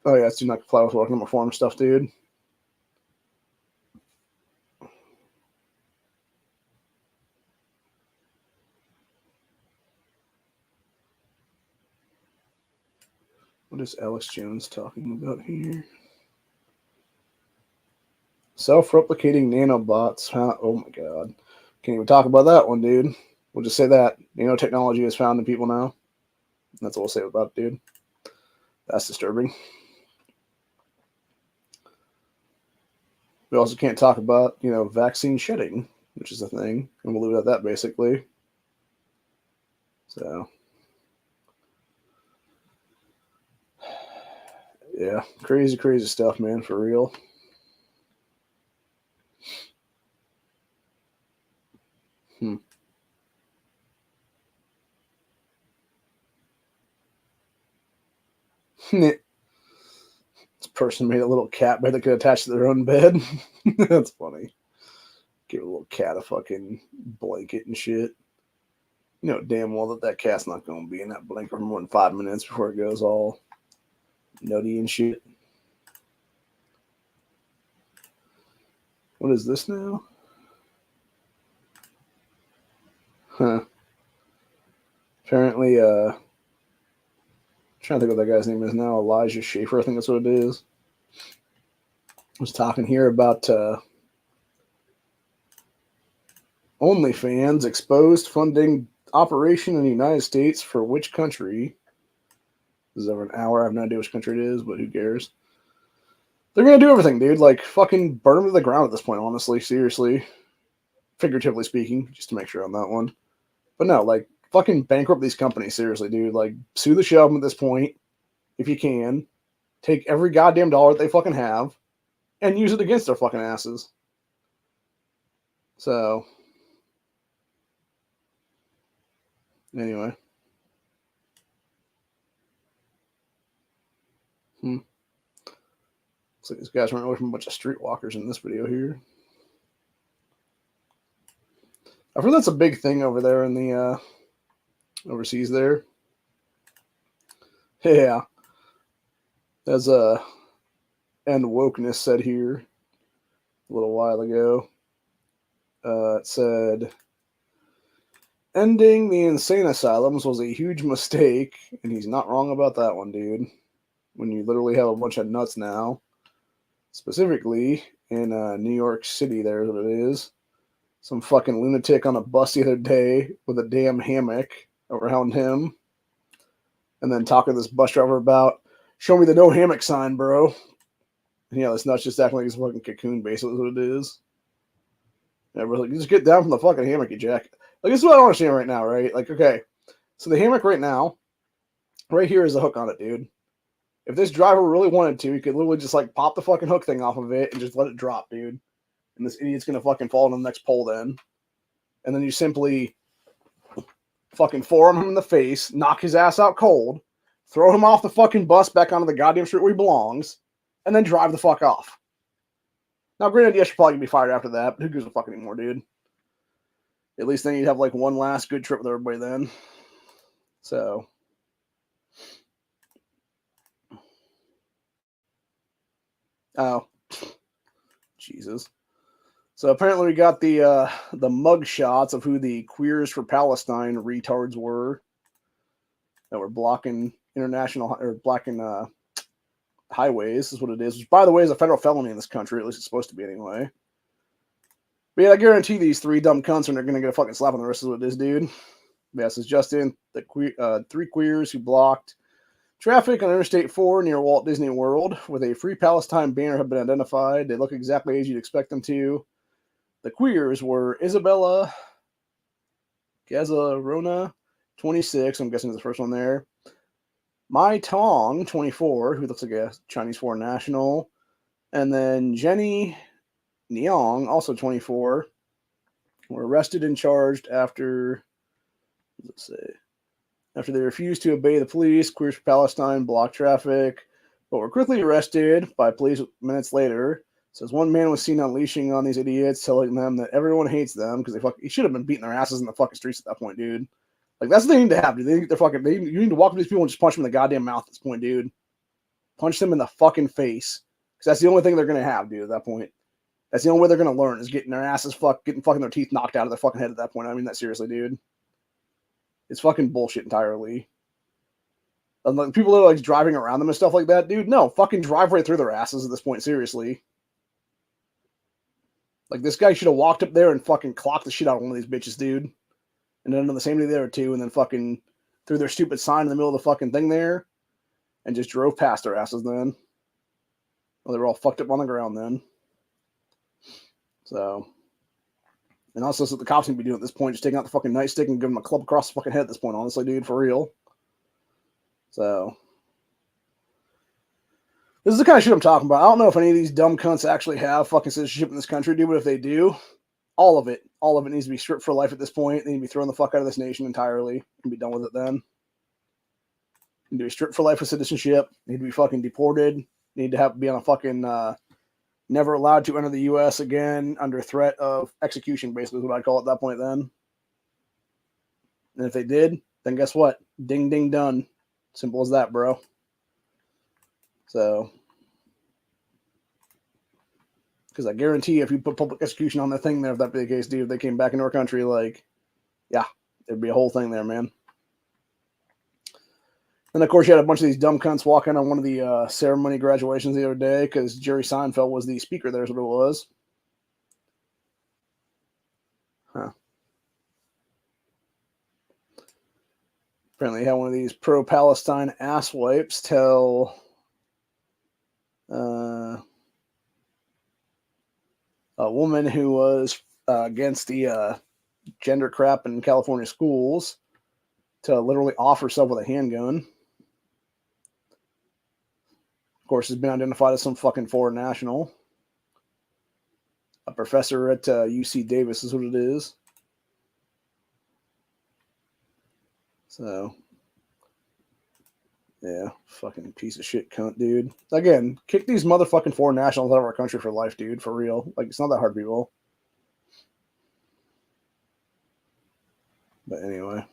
Oh, yeah, it's do not comply with economic forum stuff, dude. What is Alex Jones talking about here? Self-replicating nanobots. Huh? Oh, my God. Can't even talk about that one, dude. We'll just say that nanotechnology is found in people now. That's all we'll say about it, dude. That's disturbing. We also can't talk about, vaccine shedding, which is a thing. And we'll leave it at that, basically. So, yeah, crazy, crazy stuff, man, for real. This person made a little cat bed that could attach to their own bed. That's funny. Give a little cat a fucking blanket and shit. You know damn well that cat's not going to be in that blanket for more than 5 minutes before it goes all nutty and shit. What is this now? Huh. Apparently, I'm trying to think what that guy's name is now. Elijah Schaefer, I think that's what it is. I was talking here about OnlyFans exposed funding operation in the United States for which country? This is over an hour. I have no idea which country it is, but who cares? They're going to do everything, dude. Like, fucking burn them to the ground at this point, honestly. Seriously. Figuratively speaking, just to make sure on that one. But no, like, fucking bankrupt these companies, seriously, dude. Like, sue the shit out of them at this point, if you can. Take every goddamn dollar that they fucking have, and use it against their fucking asses. So, anyway. Looks like these guys running away from a bunch of streetwalkers in this video here. I've heard that's a big thing over there in the overseas there. Yeah. As End Wokeness said here a little while ago. It said, ending the insane asylums was a huge mistake, and he's not wrong about that one, dude. When you literally have a bunch of nuts now, specifically in New York City, there's what it is. some fucking lunatic on a bus the other day with a damn hammock around him. And then talking to this bus driver about, show me the no hammock sign, bro. And yeah, this nut's just acting like he's a fucking cocoon, basically, is what it is. Yeah, we're like, just get down from the fucking hammock, you jack. Like, this is what I don't understand right now, right? Like, okay, so the hammock right now, right here is the hook on it, dude. If this driver really wanted to, he could literally just, like, pop the fucking hook thing off of it and just let it drop, dude. And this idiot's gonna fucking fall on the next pole then. And then you simply fucking forearm him in the face, knock his ass out cold, throw him off the fucking bus back onto the goddamn street where he belongs, and then drive the fuck off. Now, granted, yes, you're probably gonna be fired after that, but who gives a fuck anymore, dude? At least then you'd have like one last good trip with everybody then. So, oh, Jesus. So apparently we got the mug shots of who the Queers for Palestine retards were that were blocking international or blocking highways is what it is. Which, by the way, is a federal felony in this country. At least it's supposed to be anyway. But yeah, I guarantee these three dumb cunts are going to get a fucking slap on the wrist is what it is, dude. Yeah, this is Justin, the three queers who blocked traffic on Interstate 4 near Walt Disney World with a Free Palestine banner have been identified. They look exactly as you'd expect them to. The queers were Isabella Gazzarona, 26. I'm guessing is the first one there. Mai Tong, 24, who looks like a Chinese foreign national. And then Jenny Niang, also 24, were arrested and charged after, let's say, after they refused to obey the police. Queers for Palestine blocked traffic, but were quickly arrested by police minutes later. Says one man was seen unleashing on these idiots, telling them that everyone hates them because he should have been beating their asses in the fucking streets at that point, dude. Like, that's what they need to have, dude. You need to walk up to these people and just punch them in the goddamn mouth at this point, dude. Punch them in the fucking face. Because that's the only thing they're going to have, dude, at that point. That's the only way they're going to learn is getting their asses getting fucking their teeth knocked out of their fucking head at that point. I mean that seriously, dude. It's fucking bullshit entirely. And like, people that are like driving around them and stuff like that, dude, no, fucking drive right through their asses at this point, seriously. Like, this guy should have walked up there and fucking clocked the shit out of one of these bitches, dude. And then done the same thing there, too, and then fucking threw their stupid sign in the middle of the fucking thing there and just drove past their asses then. Well, they were all fucked up on the ground then. So, and also, that's what the cops need to be doing at this point, just taking out the fucking nightstick and giving them a club across the fucking head at this point, honestly, dude, for real. So, this is the kind of shit I'm talking about. I don't know if any of these dumb cunts actually have fucking citizenship in this country, dude, but if they do, all of it needs to be stripped for life at this point. They need to be thrown the fuck out of this nation entirely and be done with it then. Need to be stripped for life of citizenship. Need to be fucking deported. Need to be on a fucking never allowed to enter the U.S. again under threat of execution, basically is what I'd call it at that point then. And if they did, then guess what? Ding, ding, done. Simple as that, bro. So, because I guarantee you, if you put public execution on the thing there, if that be the case, dude, if they came back into our country, like, yeah, there'd be a whole thing there, man. And of course, you had a bunch of these dumb cunts walking on one of the ceremony graduations the other day because Jerry Seinfeld was the speaker there, is what it was. Huh. Apparently, you had one of these pro-Palestine asswipes tell a woman who was against the gender crap in California schools to literally off herself with a handgun. Of course, has been identified as some fucking foreign national. A professor at UC Davis is what it is. So, yeah, fucking piece of shit cunt, dude. Again, kick these motherfucking foreign nationals out of our country for life, dude, for real. Like, it's not that hard, people. But anyway.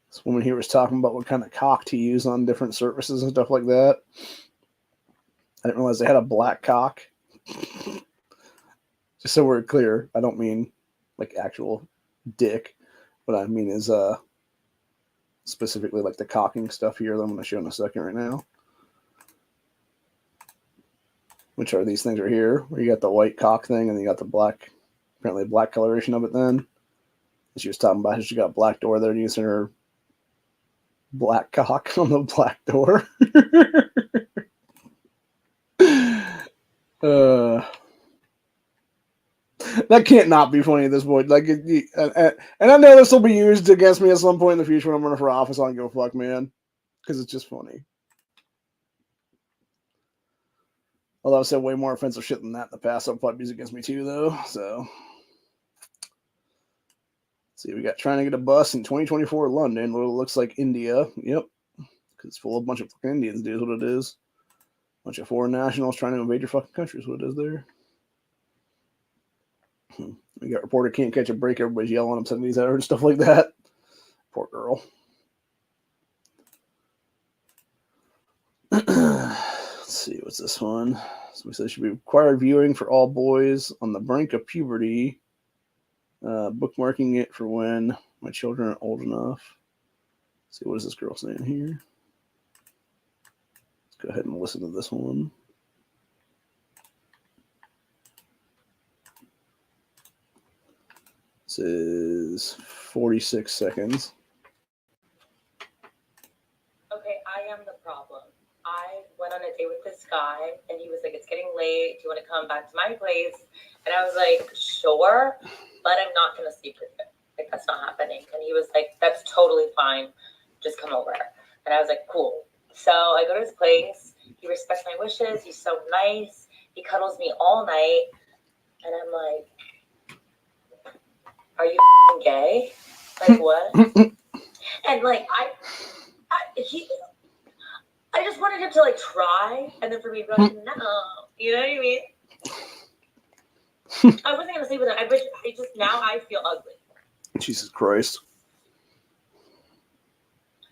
This woman here was talking about what kind of cock to use on different surfaces and stuff like that. I didn't realize they had a black cock. Just so we're clear, I don't mean like actual dick. what I mean is specifically like the cocking stuff here that I'm going to show in a second right now. Which are these things right here, where you got the white cock thing and then you got the black, apparently black coloration of it then. She was talking about how she got a black door there using her black cock on the black door. That can't not be funny at this point. Like, and I know this will be used against me at some point in the future when I'm running for office. I don't give a fuck, man, because it's just funny. Although I've said way more offensive shit than that in the past, so probably use against me too, though. So, let's see, we got trying to get a bus in 2024 London. What it looks like India. Yep, because it's full of a bunch of fucking Indians, dude. Is what it is. Bunch of foreign nationals trying to invade your fucking country. Is what it is there. We got reporter can't catch a break. Everybody's yelling him, sending these out and stuff like that. Poor girl. Let's see, what's this one? So we said it should be required viewing for all boys on the brink of puberty. Bookmarking it for when my children are old enough. Let's see, what is this girl saying here? Let's go ahead and listen to this one. This is 46 seconds. Okay, I am the problem. I went on a date with this guy, and he was like, it's getting late. Do you want to come back to my place? And I was like, sure, but I'm not going to sleep with you. Like, that's not happening. And he was like, that's totally fine. Just come over. And I was like, cool. So I go to his place. He respects my wishes. He's so nice. He cuddles me all night. And I'm like, are you gay? Like, what? And like, I just wanted him to like try, and then for me to be like, no, you know what I mean? I wasn't gonna sleep with him. I feel ugly. Jesus Christ.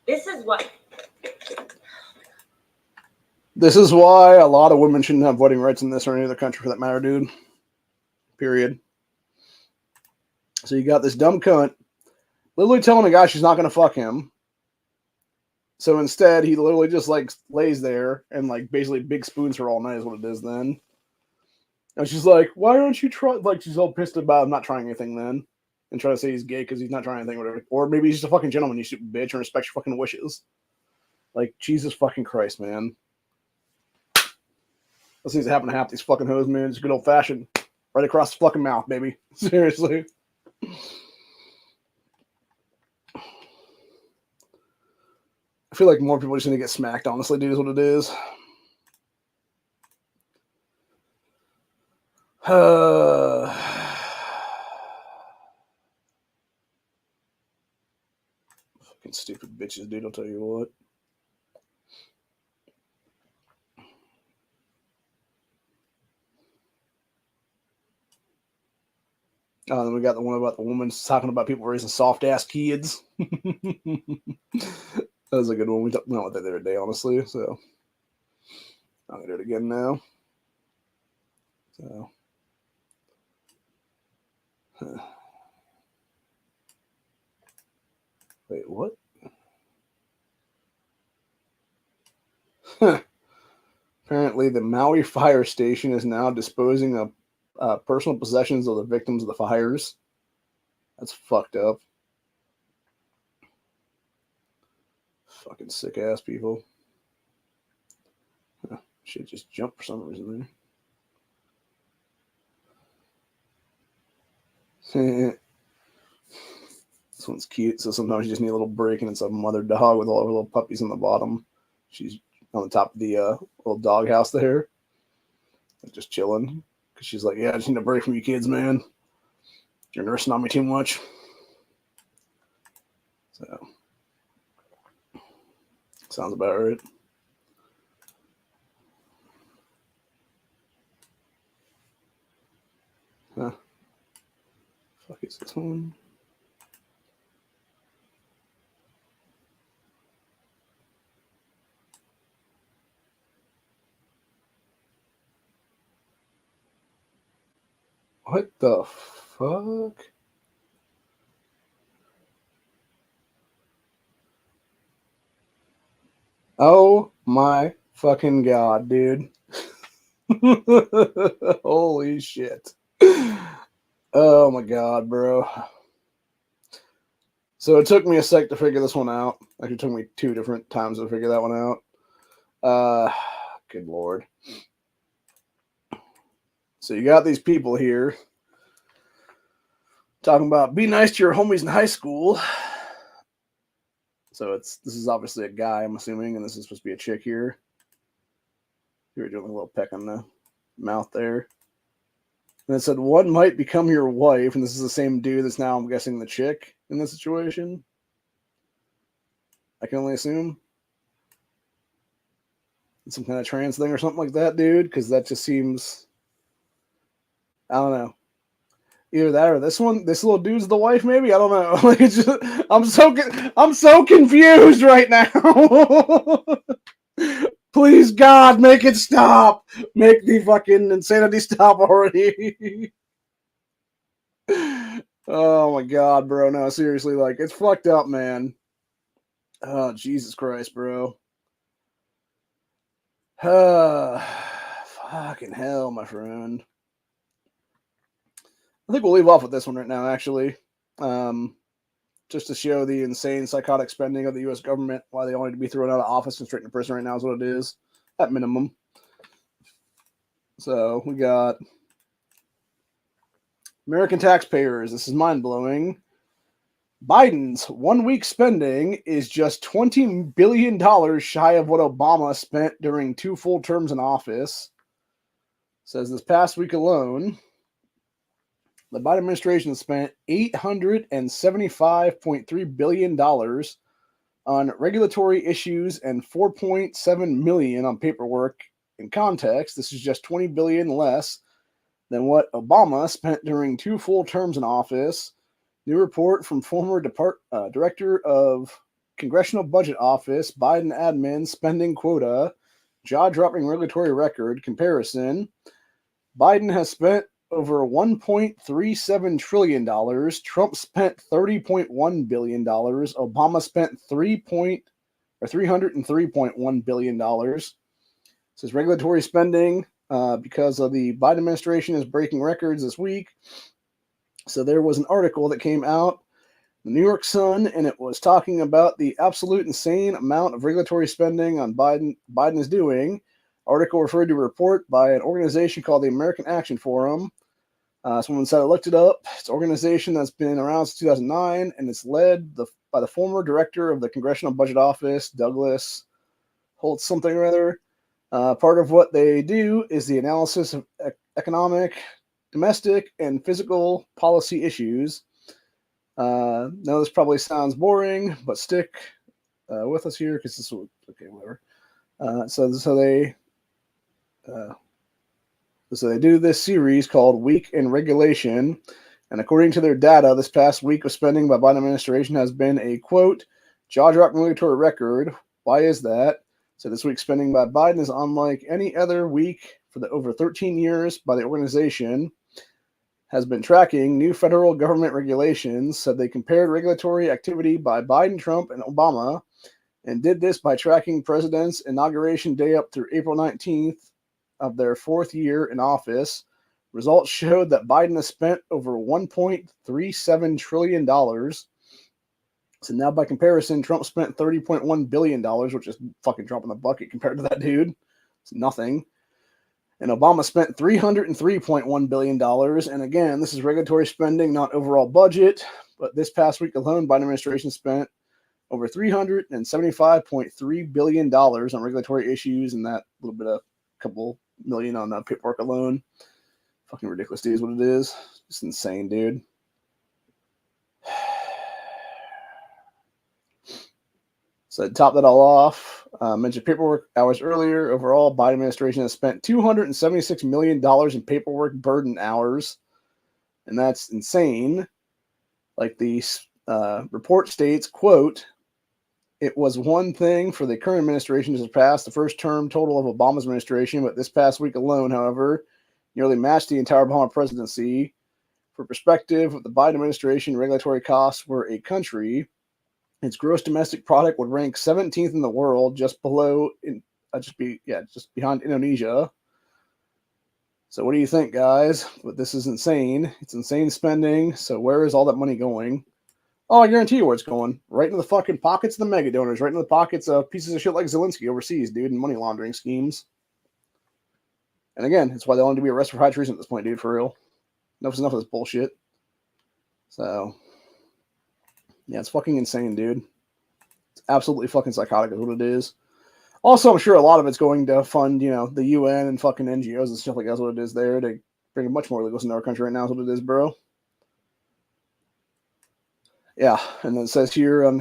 This is why a lot of women shouldn't have voting rights in this or any other country for that matter, dude. Period. So you got this dumb cunt literally telling a guy she's not gonna fuck him. So instead, he literally just like lays there and like basically big spoons her all night is what it is then. And she's like, why don't you try? Like, she's all pissed about him not trying anything then. And trying to say he's gay because he's not trying anything or whatever. Or maybe he's just a fucking gentleman, you stupid bitch, and respects your fucking wishes. Like, Jesus fucking Christ, man. Those things that happen to half these fucking hoes, man. It's good old fashioned. Right across the fucking mouth, baby. Seriously. I feel like more people just need to get smacked, honestly, dude, is what it is. Fucking stupid bitches, dude, I'll tell you what. Then we got the one about the woman talking about people raising soft ass kids. That was a good one. We talked about that the other day, honestly. So I'm gonna do it again now. So, wait, what? Apparently, the Maui fire station is now disposing of personal possessions of the victims of the fires. That's fucked up. Fucking sick ass people. Shit just jumped for some reason there. This one's cute. So sometimes you just need a little break, and it's a mother dog with all her little puppies on the bottom. She's on the top of the little dog house there, just chilling. Because she's like, yeah, I just need a break from you kids, man. You're nursing on me too much. So, sounds about right. Huh. Fuck is this one? What the fuck? Oh my fucking god, dude. Holy shit. Oh my god, bro. So it took me a sec to figure this one out. Actually, it took me 2 different times to figure that one out. Good lord. So you got these people here talking about be nice to your homies in high school. So this is obviously a guy, I'm assuming, and this is supposed to be a chick here. You're doing a little peck on the mouth there. And it said one might become your wife, and this is the same dude that's now, I'm guessing, the chick in this situation. I can only assume. It's some kind of trans thing or something like that, dude, because that just seems, I don't know. Either that or this little dude's the wife, maybe. I don't know. Like it's just, I'm so confused right now. Please, God, make it stop. Make the fucking insanity stop already. Oh my God, bro. No, seriously, like it's fucked up, man. Oh, Jesus Christ, bro. Fucking hell, my friend. I think we'll leave off with this one right now, actually. Just to show the insane psychotic spending of the U.S. government, why they only need to be thrown out of office and straight into prison right now is what it is, at minimum. So we got American taxpayers. This is mind-blowing. Biden's 1 week spending is just $20 billion shy of what Obama spent during 2 full terms in office. Says this past week alone, the Biden administration spent $875.3 billion on regulatory issues and $4.7 million on paperwork. In context, this is just $20 billion less than what Obama spent during 2 full terms in office. New report from former director of Congressional Budget Office, Biden admin spending quota, jaw-dropping regulatory record comparison. Biden has spent over $1.37 trillion. Trump spent $30.1 billion. Obama spent $303.1 billion. Says regulatory spending because of the Biden administration is breaking records this week. So there was an article that came out, the New York Sun, and it was talking about the absolute insane amount of regulatory spending on Biden is doing. Article referred to a report by an organization called the American Action Forum. Someone said I looked it up. It's an organization that's been around since 2009, and it's led by the former director of the Congressional Budget Office, Douglas Holt something or other. Part of what they do is the analysis of economic, domestic, and physical policy issues. Now this probably sounds boring, but stick with us here because this will, okay, whatever. So they do this series called Week in Regulation, and according to their data, this past week of spending by Biden administration has been a, quote, jaw-dropping regulatory record. Why is that? So this week's spending by Biden is unlike any other week for the over 13 years by the organization has been tracking new federal government regulations. So they compared regulatory activity by Biden, Trump, and Obama, and did this by tracking president's inauguration day up through April 19th of their 4th year in office. Results showed that Biden has spent over $1.37 trillion. So now by comparison, Trump spent $30.1 billion, which is fucking drop in the bucket compared to that dude. It's nothing. And Obama spent $303.1 billion. And again, this is regulatory spending, not overall budget. But this past week alone, Biden administration spent over $375.3 billion on regulatory issues, and that little bit of couple million on paperwork alone. Fucking ridiculous, dude, is what it is. It's insane, dude. So to top that all off, mentioned paperwork hours earlier. Overall, Biden administration has spent $276 million in paperwork burden hours, and that's insane. Like the report states, quote, it was one thing for the current administration to surpass the first term total of Obama's administration, but this past week alone, however, nearly matched the entire Obama presidency. For perspective, the Biden administration regulatory costs were a country. Its gross domestic product would rank 17th in the world, just behind Indonesia. So what do you think, guys? But this is insane. It's insane spending. So where is all that money going? Oh, I guarantee you where it's going. Right into the fucking pockets of the mega donors. Right into the pockets of pieces of shit like Zelensky overseas, dude, and money laundering schemes. And again, it's why they want to be arrested for high treason at this point, dude, for real. Enough's enough of this bullshit. So, yeah, it's fucking insane, dude. It's absolutely fucking psychotic is what it is. Also, I'm sure a lot of it's going to fund, the UN and fucking NGOs and stuff like that's what it is there to bring much more legals into our country right now is what it is, bro. Yeah, and then it says here on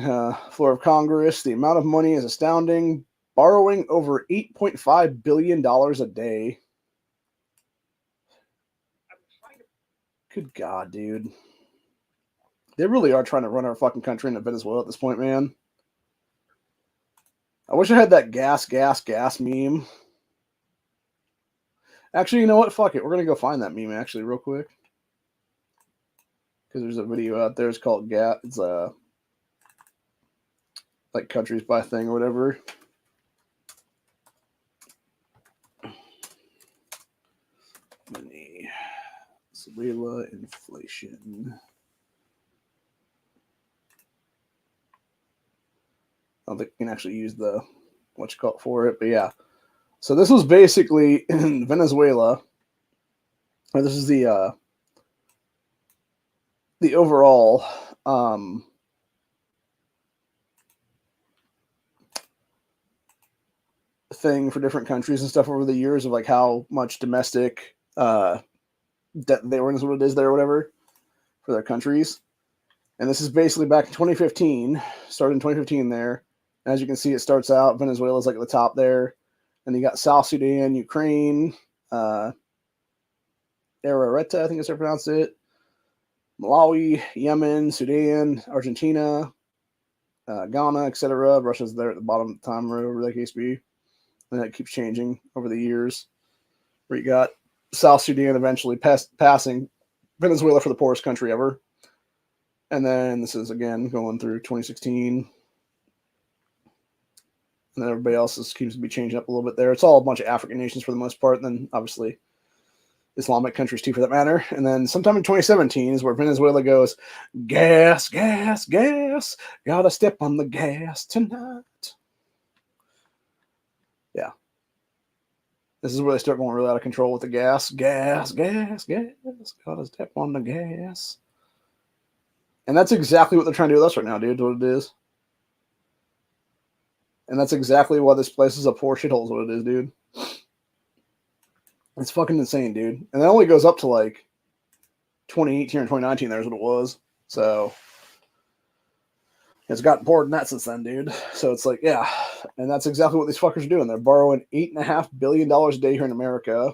floor of Congress, the amount of money is astounding. Borrowing over $8.5 billion a day. Good God, dude. They really are trying to run our fucking country into Venezuela at this point, man. I wish I had that gas meme. Actually, you know what? Fuck it. We're going to go find that meme, actually, real quick. Because there's a video out there. It's called gas. It's like countries by thing or whatever. Venezuela inflation. I don't think you can actually use the what you call it for it, but yeah. So this was basically in Venezuela. This is the overall thing for different countries and stuff over the years of like how much domestic debt they were in is what it is there or whatever for their countries. And this is basically back in 2015, started in 2015 there. And as you can see, it starts out, Venezuela's like at the top there. And you got South Sudan, Ukraine, Arareta, I think that's how I pronounce it. Malawi, Yemen, Sudan, Argentina, Ghana, etc. Russia's there at the bottom of the time, or whatever that case be. And that keeps changing over the years. Where you got South Sudan eventually passing Venezuela for the poorest country ever. And then this is again going through 2016. And then everybody else seems to be changing up a little bit there. It's all a bunch of African nations for the most part. And then obviously Islamic countries too, for that matter. And then sometime in 2017 is where Venezuela goes, gas, gas, gas. Gotta step on the gas tonight. Yeah. This is where they start going really out of control with the gas. Gas, gas, gas. Gotta step on the gas. And that's exactly what they're trying to do with us right now, dude. What it is. And that's exactly why this place is a poor shithole is what it is, dude. It's fucking insane, dude. And that only goes up to like 2018 or 2019. There's what it was. So it's gotten poorer than that since then, dude. So it's like, yeah. And that's exactly what these fuckers are doing. They're borrowing $8.5 billion a day here in America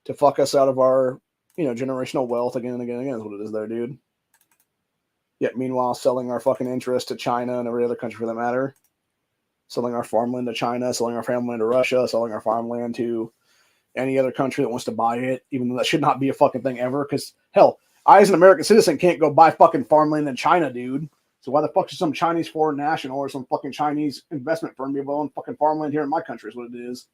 to fuck us out of our, generational wealth again and again and again is what it is there, dude. Yet meanwhile, selling our fucking interest to China and every other country for that matter. Selling our farmland to China, selling our farmland to Russia, selling our farmland to any other country that wants to buy it, even though that should not be a fucking thing ever. Because, hell, I as an American citizen can't go buy fucking farmland in China, dude. So why the fuck should some Chinese foreign national or some fucking Chinese investment firm be able to own fucking farmland here in my country is what it is.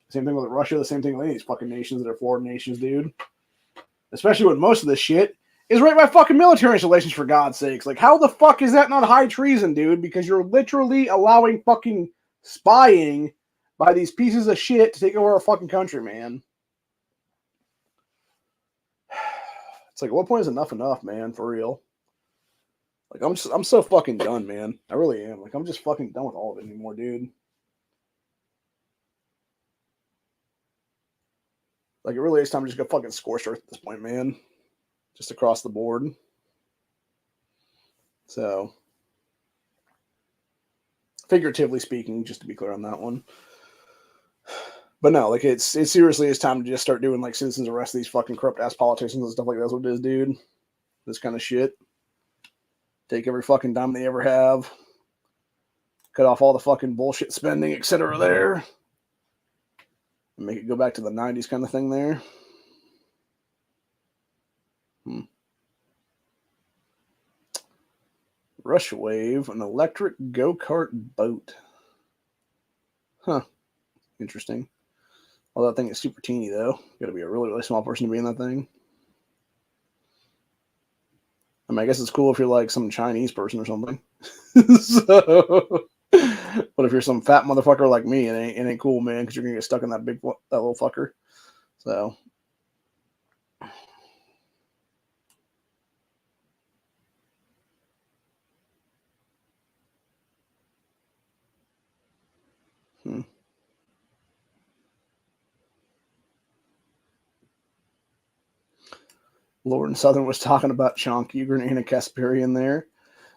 Same thing with Russia, the same thing with any of these fucking nations that are foreign nations, dude. Especially when most of this shit is right by fucking military installations, for God's sakes. Like, how the fuck is that not high treason, dude? Because you're literally allowing fucking spying by these pieces of shit to take over our fucking country, man. It's like, at what point is enough, man? For real. Like, I'm so fucking done, man. I really am. Like, I'm just fucking done with all of it anymore, dude. Like, it really is time to just go fucking scorched earth at this point, man. Just across the board. So, figuratively speaking, just to be clear on that one. But no, like, it seriously is time to just start doing, like, citizens arrest these fucking corrupt-ass politicians and stuff like that. That's what it is, dude. This kind of shit. Take every fucking dime they ever have. Cut off all the fucking bullshit spending, etc. there. And make it go back to the 90s kind of thing there. Rush Wave, an electric go-kart boat. Huh. Interesting. Well, that thing is super teeny, though. Got to be a really, really small person to be in that thing. I mean, I guess it's cool if you're like some Chinese person or something. So, but if you're some fat motherfucker like me, it ain't cool, man, because you're gonna get stuck in that little fucker. So. Lauren Southern was talking about Chonky Uger and Anna Kasparian there.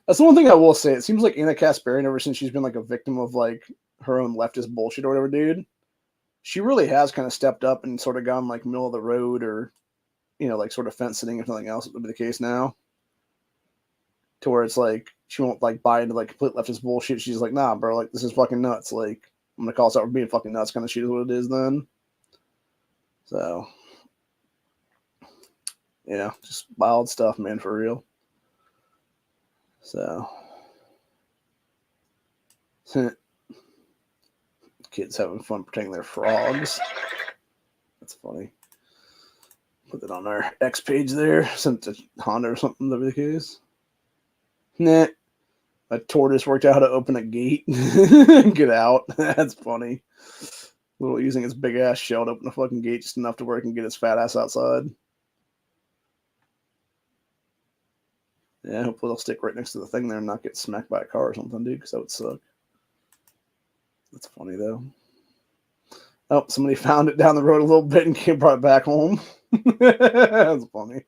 That's the one thing I will say. It seems like Anna Kasparian, ever since she's been like a victim of like her own leftist bullshit or whatever, dude, she really has kind of stepped up and sort of gone like middle of the road or, you know, like sort of fence sitting if nothing else would be the case now. To where it's like she won't like buy into like complete leftist bullshit. She's like, nah, bro, like this is fucking nuts. Like I'm gonna call us out for being fucking nuts kind of shit is what it is then. So yeah, just wild stuff, man, for real. So kids having fun pretending they're frogs. That's funny. Put that on our X page there. Sent to Honda or something, that'd be the case. Nah. A tortoise worked out how to open a gate. Get out. That's funny. Little using its big ass shell to open the fucking gate just enough to where it can get its fat ass outside. Yeah, hopefully they'll stick right next to the thing there and not get smacked by a car or something, dude, because that would suck. That's funny, though. Oh, somebody found it down the road a little bit and brought it back home. That's funny.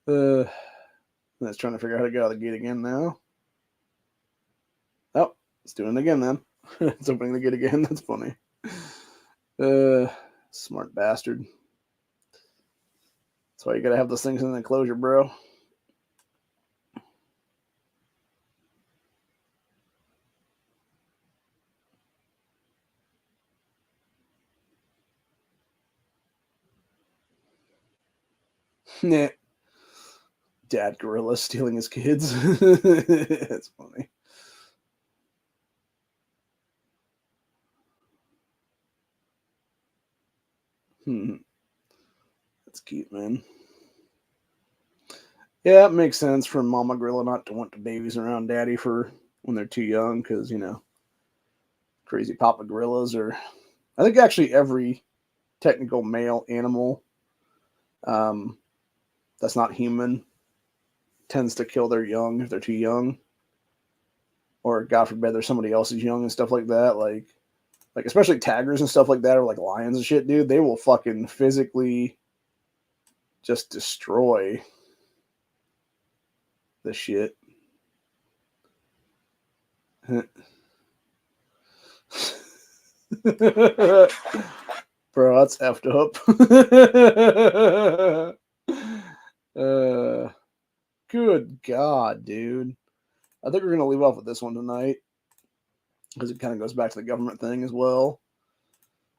It's trying to figure out how to get out of the gate again now. Oh, it's doing it again then. It's opening the gate again. That's funny. Smart bastard. That's why you gotta have those things in the enclosure, bro. Nah. Dad gorilla stealing his kids. It's funny. That's cute, man. Yeah, it makes sense for Mama Gorilla not to want the babies around Daddy for when they're too young, because, you know, crazy Papa Gorillas are... I think actually every technical male animal that's not human tends to kill their young if they're too young. Or, God forbid, there's somebody else's young and stuff like that. Like especially taggers and stuff like that, or like lions and shit, dude. They will fucking physically just destroy the shit. Bro, that's effed up. Good God, dude. I think we're going to leave off with this one tonight because it kind of goes back to the government thing as well.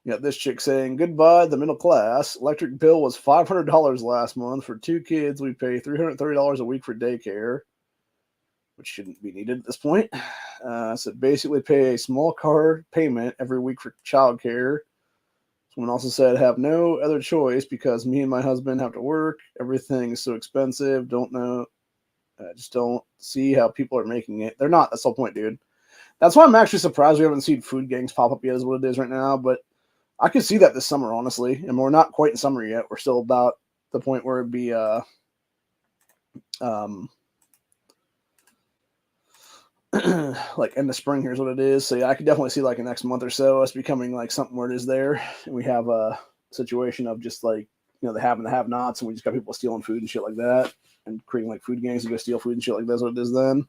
You got this chick saying, goodbye, the middle class. Electric bill was $500 last month. For 2 kids, we pay $330 a week for daycare, which shouldn't be needed at this point. So basically pay a small card payment every week for childcare. Someone also said, have no other choice because me and my husband have to work. Everything is so expensive. Just don't see how people are making it. They're not. That's the whole point, dude. That's why I'm actually surprised we haven't seen food gangs pop up yet is what it is right now. But I could see that this summer, honestly. And we're not quite in summer yet. We're still about the point where it'd be like end of spring. Here's what it is. So yeah, I could definitely see like the next month or so us becoming like something where it is there. And we have a situation of just like, you know, the have and the have nots, and we just got people stealing food and shit like that. And creating like food gangs to go steal food and shit like that's what it is then.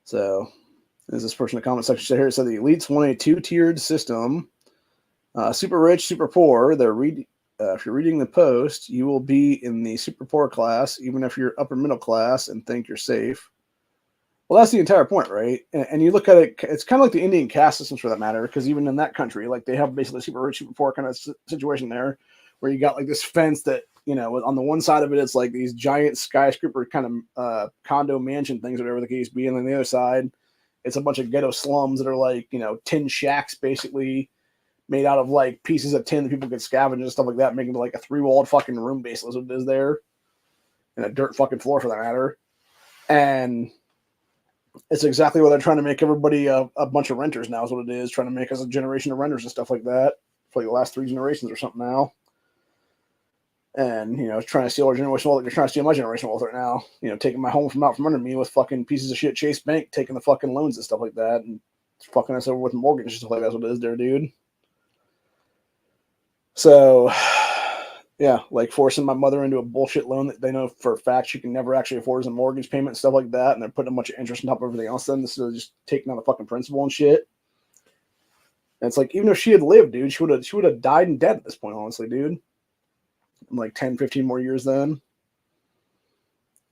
So, as this person in the comment section said here, it said the elites want a 2-tiered system. Super rich, super poor. If you're reading the post, you will be in the super poor class, even if you're upper middle class and think you're safe. Well, that's the entire point, right? And you look at it, it's kind of like the Indian caste systems for that matter, because even in that country, like they have basically super rich, super poor kind of situation there, where you got like this fence that, you know, on the one side of it, it's like these giant skyscraper kind of condo mansion things, whatever the case be. And then the other side, it's a bunch of ghetto slums that are like, you know, tin shacks basically made out of like pieces of tin that people could scavenge and stuff like that, making it like a 3-walled fucking room basically. That's what it is there. And a dirt fucking floor for that matter. And it's exactly what they're trying to make everybody a bunch of renters now is what it is. Trying to make us a generation of renters and stuff like that for like the last 3 generations or something now. And, you know, trying to steal our generational wealth. They're trying to steal my generational wealth right now. You know, taking my home from out from under me with fucking pieces of shit Chase Bank, taking the fucking loans and stuff like that. And fucking us over with mortgages and stuff like that. That's what it is there, dude. So, yeah, like forcing my mother into a bullshit loan that they know for a fact she can never actually afford as a mortgage payment and stuff like that. And they're putting a bunch of interest on top of everything else then. This is just taking out the fucking principal and shit. And it's like, even if she had lived, dude, she would have died and dead at this point, honestly, dude. In like 10, 15 more years then.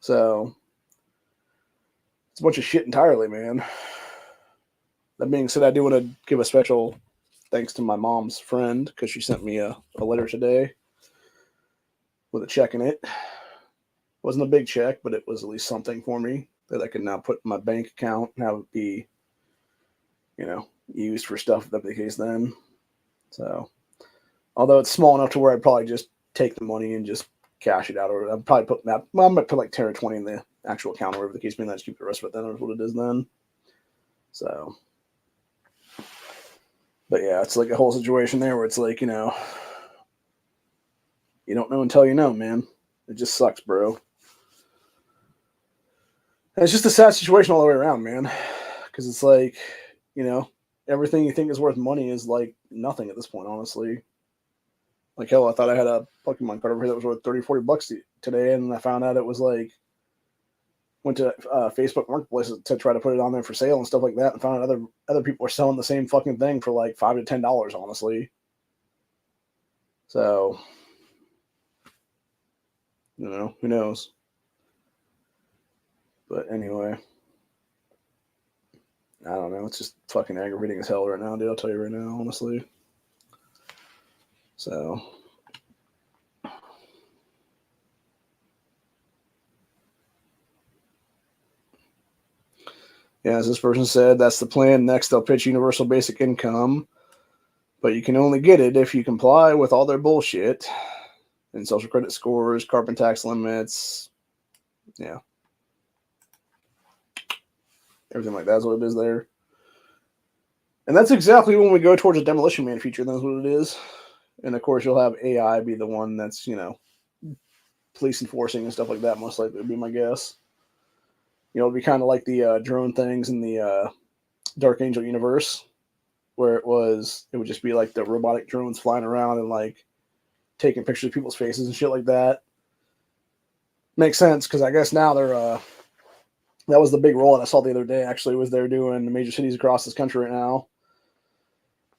So, it's a bunch of shit entirely, man. That being said, I do want to give a special thanks to my mom's friend because she sent me a letter today with a check in it. Wasn't a big check, but it was at least something for me that I can now put in my bank account and have it be, you know, used for stuff if that's the case then. So, although it's small enough to where I'd probably just take the money and just cash it out, or I'd probably put that. Well, I might put like 10 or 20 in the actual account, or whatever the case may be, and just keep the rest of it. Then is what it is then. So, but yeah, it's like a whole situation there where it's like, you know, you don't know until you know, man. It just sucks, bro. And it's just a sad situation all the way around, man. Because it's like, you know, everything you think is worth money is like nothing at this point, honestly. Like, hell, I thought I had a Pokemon card over here that was worth $30-$40 today, and I found out it was like, went to Facebook Marketplace to try to put it on there for sale and stuff like that, and found out other people are selling the same fucking thing for like $5 to $10, honestly. So, you know, who knows? But anyway, I don't know. It's just fucking aggravating as hell right now, dude. I'll tell you right now, honestly. So, yeah, as this person said, that's the plan. Next, they'll pitch universal basic income, but you can only get it if you comply with all their bullshit and social credit scores, carbon tax limits, yeah, everything like that's what it is there. And that's exactly when we go towards a demolition man feature. That's what it is. And of course, you'll have AI be the one that's, you know, police enforcing and stuff like that. Most likely would be my guess. You know, it'd be kind of like the drone things in the Dark Angel universe, where it would just be like the robotic drones flying around and like taking pictures of people's faces and shit like that. Makes sense because I guess now they're that was the big rollout I saw the other day. Actually, was they're doing the major cities across this country right now.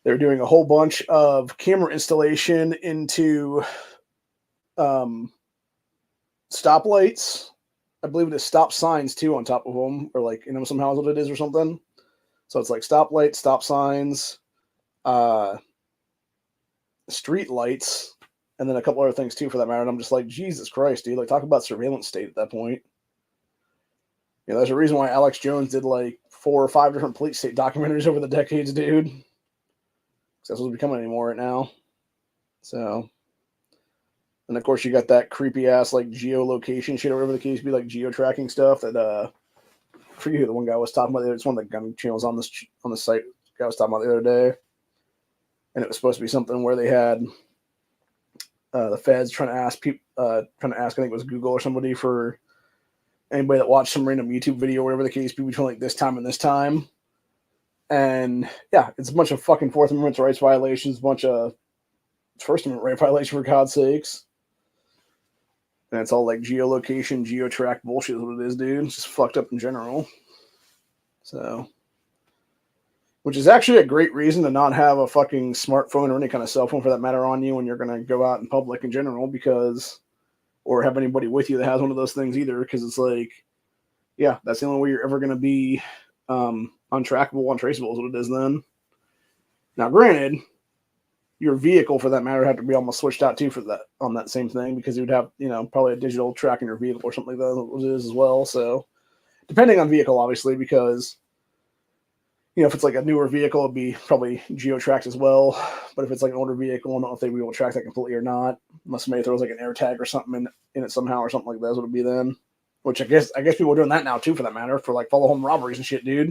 They're doing a whole bunch of camera installation into stoplights. I believe it is stop signs too on top of them, or like, you know, somehow is what it is or something. So it's like stoplights, stop signs, street lights, and then a couple other things too for that matter. And I'm just like, Jesus Christ, dude! Like, talk about surveillance state at that point. You know, there's a reason why Alex Jones did like 4 or 5 different police state documentaries over the decades, dude. That's what's becoming anymore right now. So, and of course you got that creepy ass like geolocation shit or whatever the case be, like geo-tracking stuff that I forget who the one guy was talking about. It's one of the gun channels on the site. The guy was talking about the other day, and it was supposed to be something where they had the feds trying to ask people, I think it was Google or somebody, for anybody that watched some random YouTube video or whatever the case be between like this time and this time. And yeah, it's a bunch of fucking Fourth Amendment rights violations, a bunch of First Amendment right violations, for God's sakes. And it's all like geolocation, geo-track bullshit is what it is, dude. It's just fucked up in general. So, which is actually a great reason to not have a fucking smartphone or any kind of cell phone for that matter on you when you're going to go out in public in general, because, or have anybody with you that has one of those things either, because it's like, yeah, that's the only way you're ever going to be untrackable, untraceable is what it is then. Now, granted, your vehicle, for that matter, had to be almost switched out too for that on that same thing, because you would have, you know, probably a digital track in your vehicle or something like that it is as well. So depending on vehicle, obviously, because, you know, if it's like a newer vehicle, it'd be probably geo-tracked as well. But if it's like an older vehicle, I don't know if they will track that completely or not, unless somebody throws like an air tag or something in it somehow or something like that. That's what it'd be then. Which I guess people are doing that now too, for that matter, for like follow home robberies and shit, dude.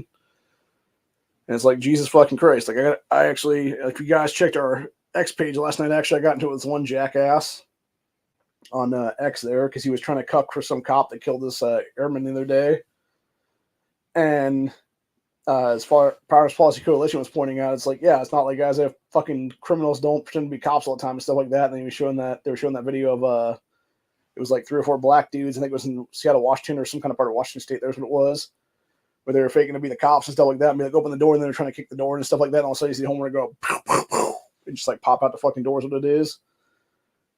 And it's like, Jesus fucking Christ. Like I actually, if you guys checked our X page last night, actually I got into it with this one jackass on X there, because he was trying to cuck for some cop that killed this airman the other day. And as far as Policy Coalition was pointing out, it's like, yeah, it's not like guys if fucking criminals don't pretend to be cops all the time and stuff like that. And then they were showing that video of it was like 3 or 4 black dudes. I think it was in Seattle, Washington, or some kind of part of Washington State. There's what it was, where they were faking to be the cops and stuff like that, and be like, open the door, and then they're trying to kick the door and stuff like that. And all of a sudden you see the homeowner go, pow, pow, pow, and just like pop out the fucking doors, what it is.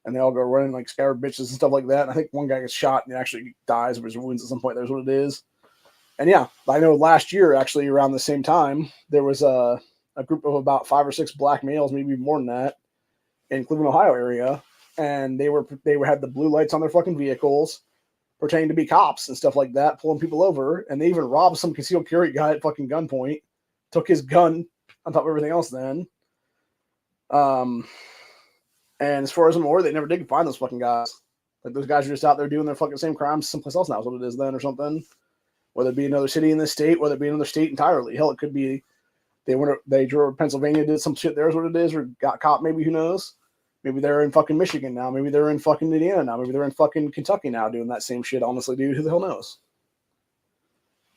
And they all go running like scared bitches and stuff like that. And I think one guy gets shot and he actually dies of his wounds at some point. There's what it is. And yeah, I know last year, actually around the same time, there was a group of about 5 or 6 black males, maybe more than that, in Cleveland, Ohio area. And they had the blue lights on their fucking vehicles, pretending to be cops and stuff like that, pulling people over. And they even robbed some concealed carry guy at fucking gunpoint, took his gun on top of everything else then. And as far as I'm aware, they never did find those fucking guys. Like, those guys are just out there doing their fucking same crimes someplace else now is what it is then, or something. Whether it be another city in this state, whether it be another state entirely. Hell, it could be they drove to Pennsylvania, did some shit there is what it is, or got caught, maybe, who knows. Maybe they're in fucking Michigan now. Maybe they're in fucking Indiana now. Maybe they're in fucking Kentucky now doing that same shit. Honestly, dude, who the hell knows?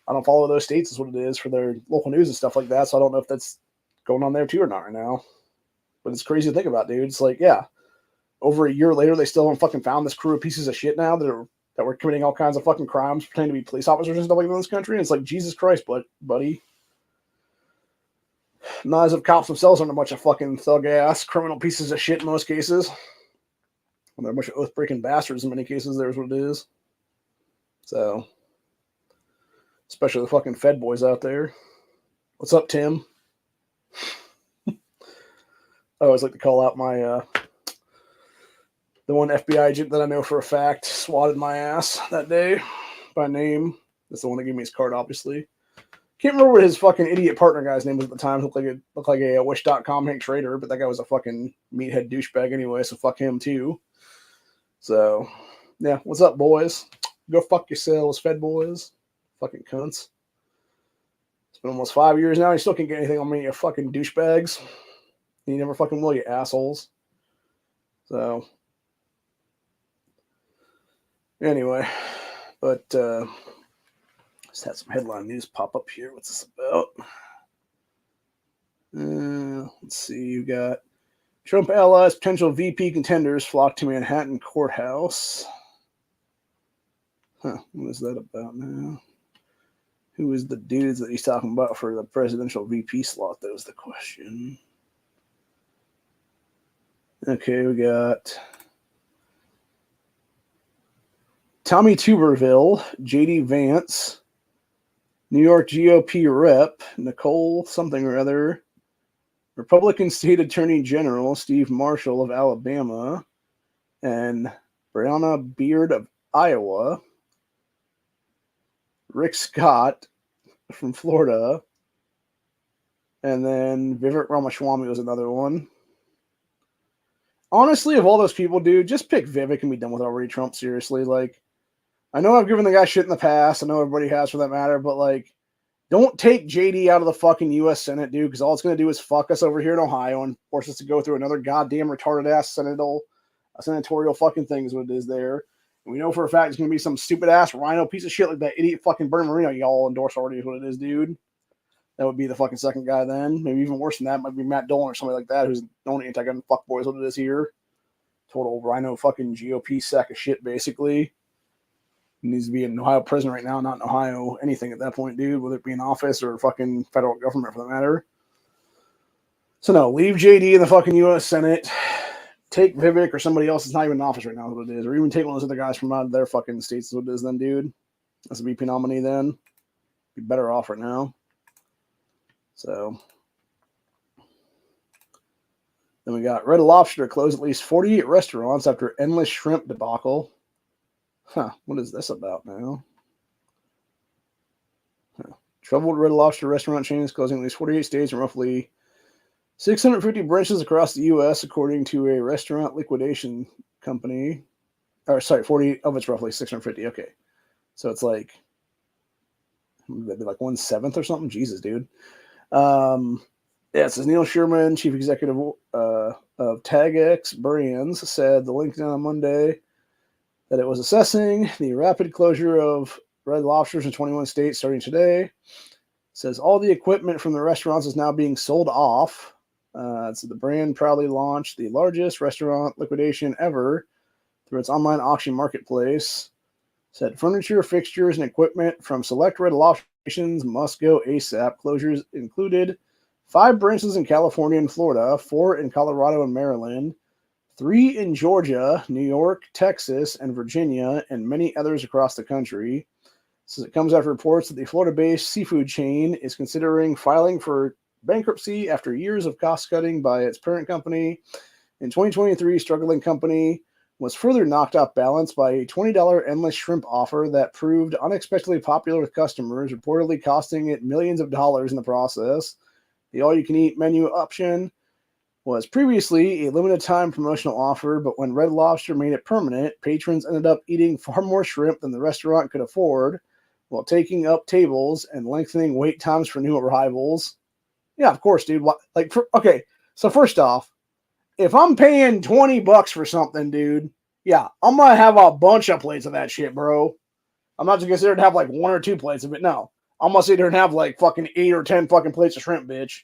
I don't follow those states is what it is for their local news and stuff like that, so I don't know if that's going on there too or not right now. But it's crazy to think about, dude. It's like, yeah, over a year later, they still haven't fucking found this crew of pieces of shit now that were committing all kinds of fucking crimes, pretending to be police officers and stuff like that in this country. And it's like, Jesus Christ, buddy. Not as if cops themselves aren't a bunch of fucking thug-ass criminal pieces of shit in most cases. And they're a bunch of oath-breaking bastards in many cases, there's what it is. So, especially the fucking Fed boys out there. What's up, Tim? I always like to call out my the one FBI agent that I know for a fact swatted my ass that day by name. That's the one that gave me his card, obviously. Can't remember what his fucking idiot partner guy's name was at the time. Looked like a Wish.com Hank Schrader, but that guy was a fucking meathead douchebag anyway, so fuck him too. So, yeah, what's up, boys? Go fuck yourselves, Fed boys. Fucking cunts. It's been almost 5 years now. You still can't get anything on me, you fucking douchebags. You never fucking will, you assholes. So, anyway, but just had some headline news pop up here. What's this about? Let's see. You got Trump allies, potential VP contenders flock to Manhattan courthouse. Huh, what is that about now? Who is the dudes that he's talking about for the presidential VP slot? That was the question. Okay, we got Tommy Tuberville, J.D. Vance, New York GOP rep, Nicole something or other, Republican State Attorney General Steve Marshall of Alabama, and Brianna Beard of Iowa, Rick Scott from Florida, and then Vivek Ramaswamy was another one. Honestly, of all those people, dude, just pick Vivek and be done with it already, Trump, seriously. Like, I know I've given the guy shit in the past. I know everybody has for that matter, but like, don't take JD out of the fucking U.S. Senate, dude, because all it's going to do is fuck us over here in Ohio and force us to go through another goddamn retarded-ass senatorial fucking thing is what it is there. And we know for a fact it's going to be some stupid-ass rhino piece of shit like that idiot fucking Bernie Moreno y'all endorse already is what it is, dude. That would be the fucking second guy then. Maybe even worse than that might be Matt Dolan or somebody like that who's the only anti-gun fuckboy is what it is here. Total rhino fucking GOP sack of shit, basically. He needs to be an Ohio president right now, not in Ohio anything at that point, dude, whether it be in office or fucking federal government for that matter. So no, leave JD in the fucking U.S. Senate. Take Vivek or somebody else that's not even in office right now is what it is. Or even take one of those other guys from out of their fucking states is what it is then, dude. That's a VP nominee then. Be better off right now. So, Then we got Red Lobster closed at least 48 restaurants after endless shrimp debacle. Huh, what is this about now? Huh. Troubled Red Lobster restaurant chains closing at least 48 states and roughly 650 branches across the U.S., according to a restaurant liquidation company. Or, sorry, 40 of it's roughly 650. Okay. So it's like, that'd be like 1/7 or something? Jesus, dude. Yeah, it says Neil Sherman, chief executive of TagX Brands, said the LinkedIn on Monday that it was assessing the rapid closure of Red Lobsters in 21 states starting today. It says all the equipment from the restaurants is now being sold off. So the brand proudly launched the largest restaurant liquidation ever through its online auction marketplace. Said furniture, fixtures, and equipment from select Red Lobster locations must go ASAP. Closures included 5 branches in California and Florida, 4 in Colorado and Maryland, 3 in Georgia, New York, Texas, and Virginia, and many others across the country. So it comes after reports that the Florida-based seafood chain is considering filing for bankruptcy after years of cost-cutting by its parent company. In 2023, struggling company was further knocked off balance by a $20 endless shrimp offer that proved unexpectedly popular with customers, reportedly costing it millions of dollars in the process. The all-you-can-eat menu option was previously a limited-time promotional offer, but when Red Lobster made it permanent, patrons ended up eating far more shrimp than the restaurant could afford, while taking up tables and lengthening wait times for new arrivals. Yeah, of course, dude. Okay, so first off, if I'm paying $20 for something, dude, yeah, I'm gonna have a bunch of plates of that shit, bro. I'm not just gonna sit there and have like 1 or 2 plates of it. No, I'm gonna sit there and have like fucking 8 or 10 fucking plates of shrimp, bitch.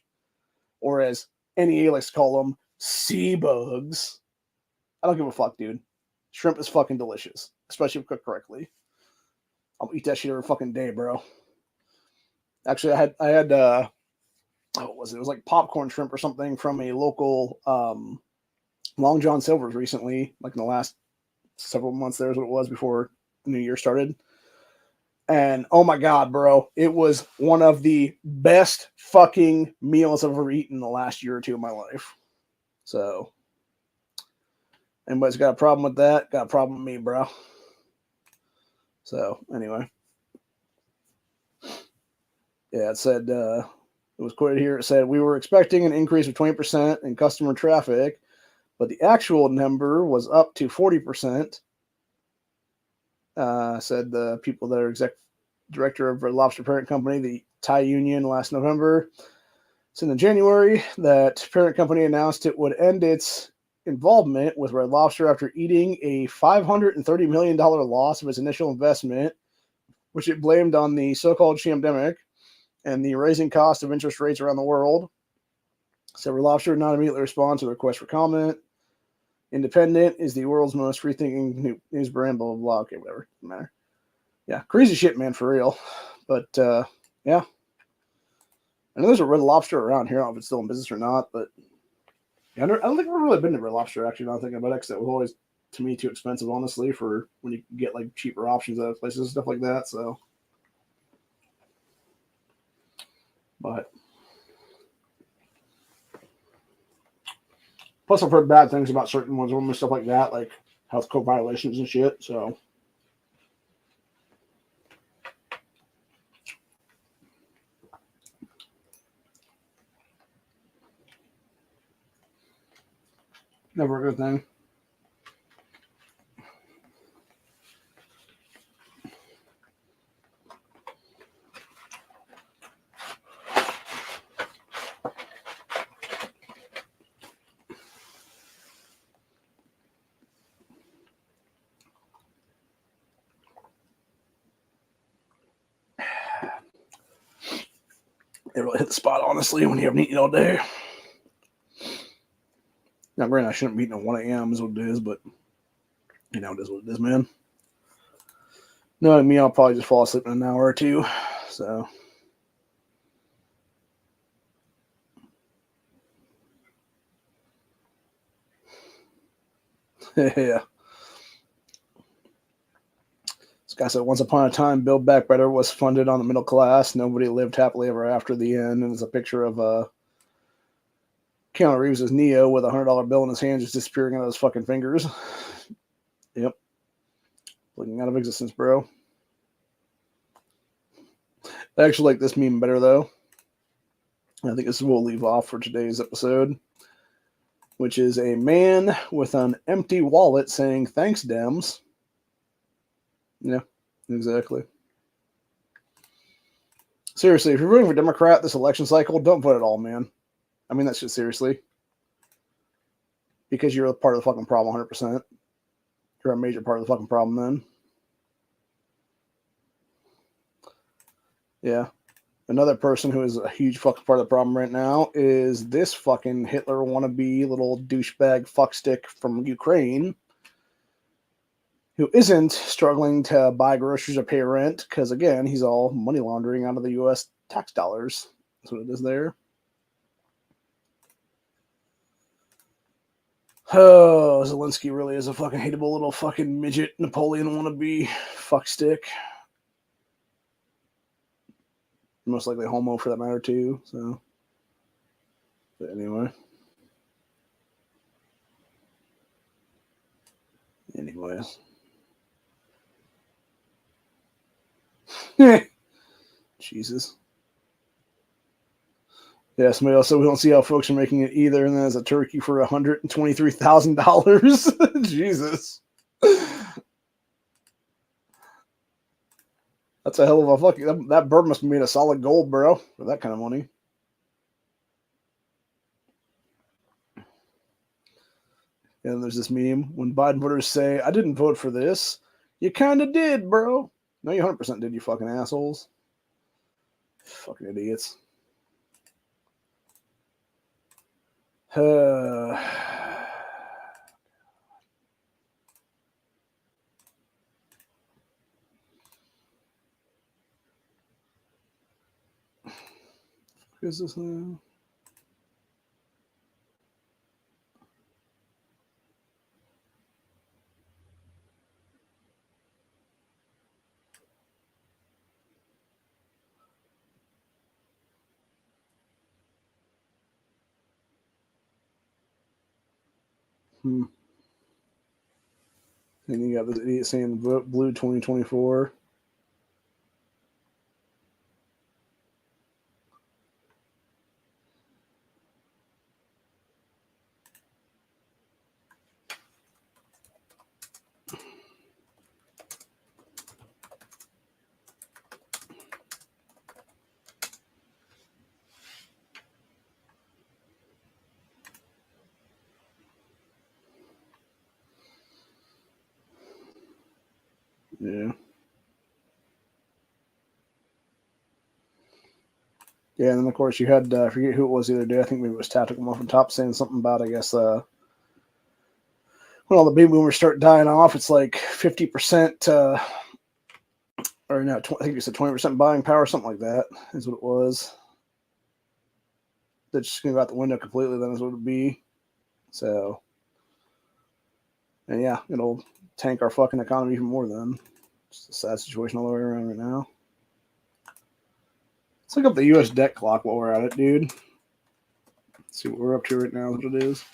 Or as NEA likes to call them, sea bugs. I don't give a fuck, dude. Shrimp is fucking delicious, especially if cooked correctly. I'll eat that shit every fucking day, bro. Actually, I had what was it? It was like popcorn shrimp or something from a local Long John Silver's recently, like in the last several months. There's what it was before the new year started. And oh my god, bro, it was one of the best fucking meals I've ever eaten in the last year or 2 of my life. So, anybody's got a problem with that? Got a problem with me, bro. So, anyway. Yeah, it said, it was quoted here. It said, we were expecting an increase of 20% in customer traffic, but the actual number was up to 40%. Said the people that are director of Red Lobster parent company, the Thai Union, last November. So in January, that parent company announced it would end its involvement with Red Lobster after eating a $530 million loss of its initial investment, which it blamed on the so-called shamdemic and the rising cost of interest rates around the world. So Red Lobster did not immediately respond to the request for comment. Independent is the world's most free-thinking news brand, blah, blah, blah. Okay, whatever. Doesn't matter. Yeah, crazy shit, man, for real. But, yeah. I know there's a Red Lobster around here. I don't know if it's still in business or not, but yeah, I don't think I've really been to Red Lobster, actually, now I'm thinking about it, because it was always, to me, too expensive, honestly, for when you get, like, cheaper options at other places and stuff like that, so. But plus, I've heard bad things about certain ones and stuff like that, like health code violations and shit. So, never a good thing. It really hit the spot, honestly, when you haven't eaten all day. Now, granted, I shouldn't be eating at 1 a.m. is what it is, but you know, it is what it is, man. Knowing me, I'll probably just fall asleep in an hour or 2. So, yeah. This guy said, once upon a time, Build Back Better was funded on the middle class. Nobody lived happily ever after the end. And it's a picture of Keanu Reeves is Neo with a $100 bill in his hand just disappearing out of his fucking fingers. Yep. Blinking out of existence, bro. I actually like this meme better, though. I think this is what we'll leave off for today's episode, which is a man with an empty wallet saying, "Thanks, Dems." Yeah, exactly. Seriously, if you're voting for Democrat this election cycle, don't vote at all, man. I mean, that's just seriously. Because you're a part of the fucking problem 100%. You're a major part of the fucking problem then. Yeah. Another person who is a huge fucking part of the problem right now is this fucking Hitler wannabe little douchebag fuckstick from Ukraine who isn't struggling to buy groceries or pay rent because, again, he's all money laundering out of the U.S. tax dollars. That's what it is there. Oh, Zelensky really is a fucking hateable little fucking midget Napoleon wannabe fuckstick. Most likely homo for that matter too. So, but anyway. Anyways. Jesus. Yeah, somebody else said we don't see how folks are making it either, and then there's a turkey for $123,000. Jesus. That's a hell of a fucking... That bird must have made a solid gold, bro, for that kind of money. And there's this meme. When Biden voters say, "I didn't vote for this," you kind of did, bro. No, you 100% did, you fucking assholes. Fucking idiots. What is this now? And you got this idiot saying vote blue 2024. Yeah. Yeah, and then of course you had I forget who it was the other day. I think maybe it was Tactical Muffin Top saying something about, I guess, when all the baby boomers start dying off, it's like 50%, or no, I think you said 20% buying power, something like that is what it was. That's just going to go out the window completely. Then is what it would be. So, and yeah, it'll tank our fucking economy even more. Then it's a sad situation all the way around right now. Let's look up the U.S. debt clock while we're at it, dude. Let's see what we're up to right now. What it is.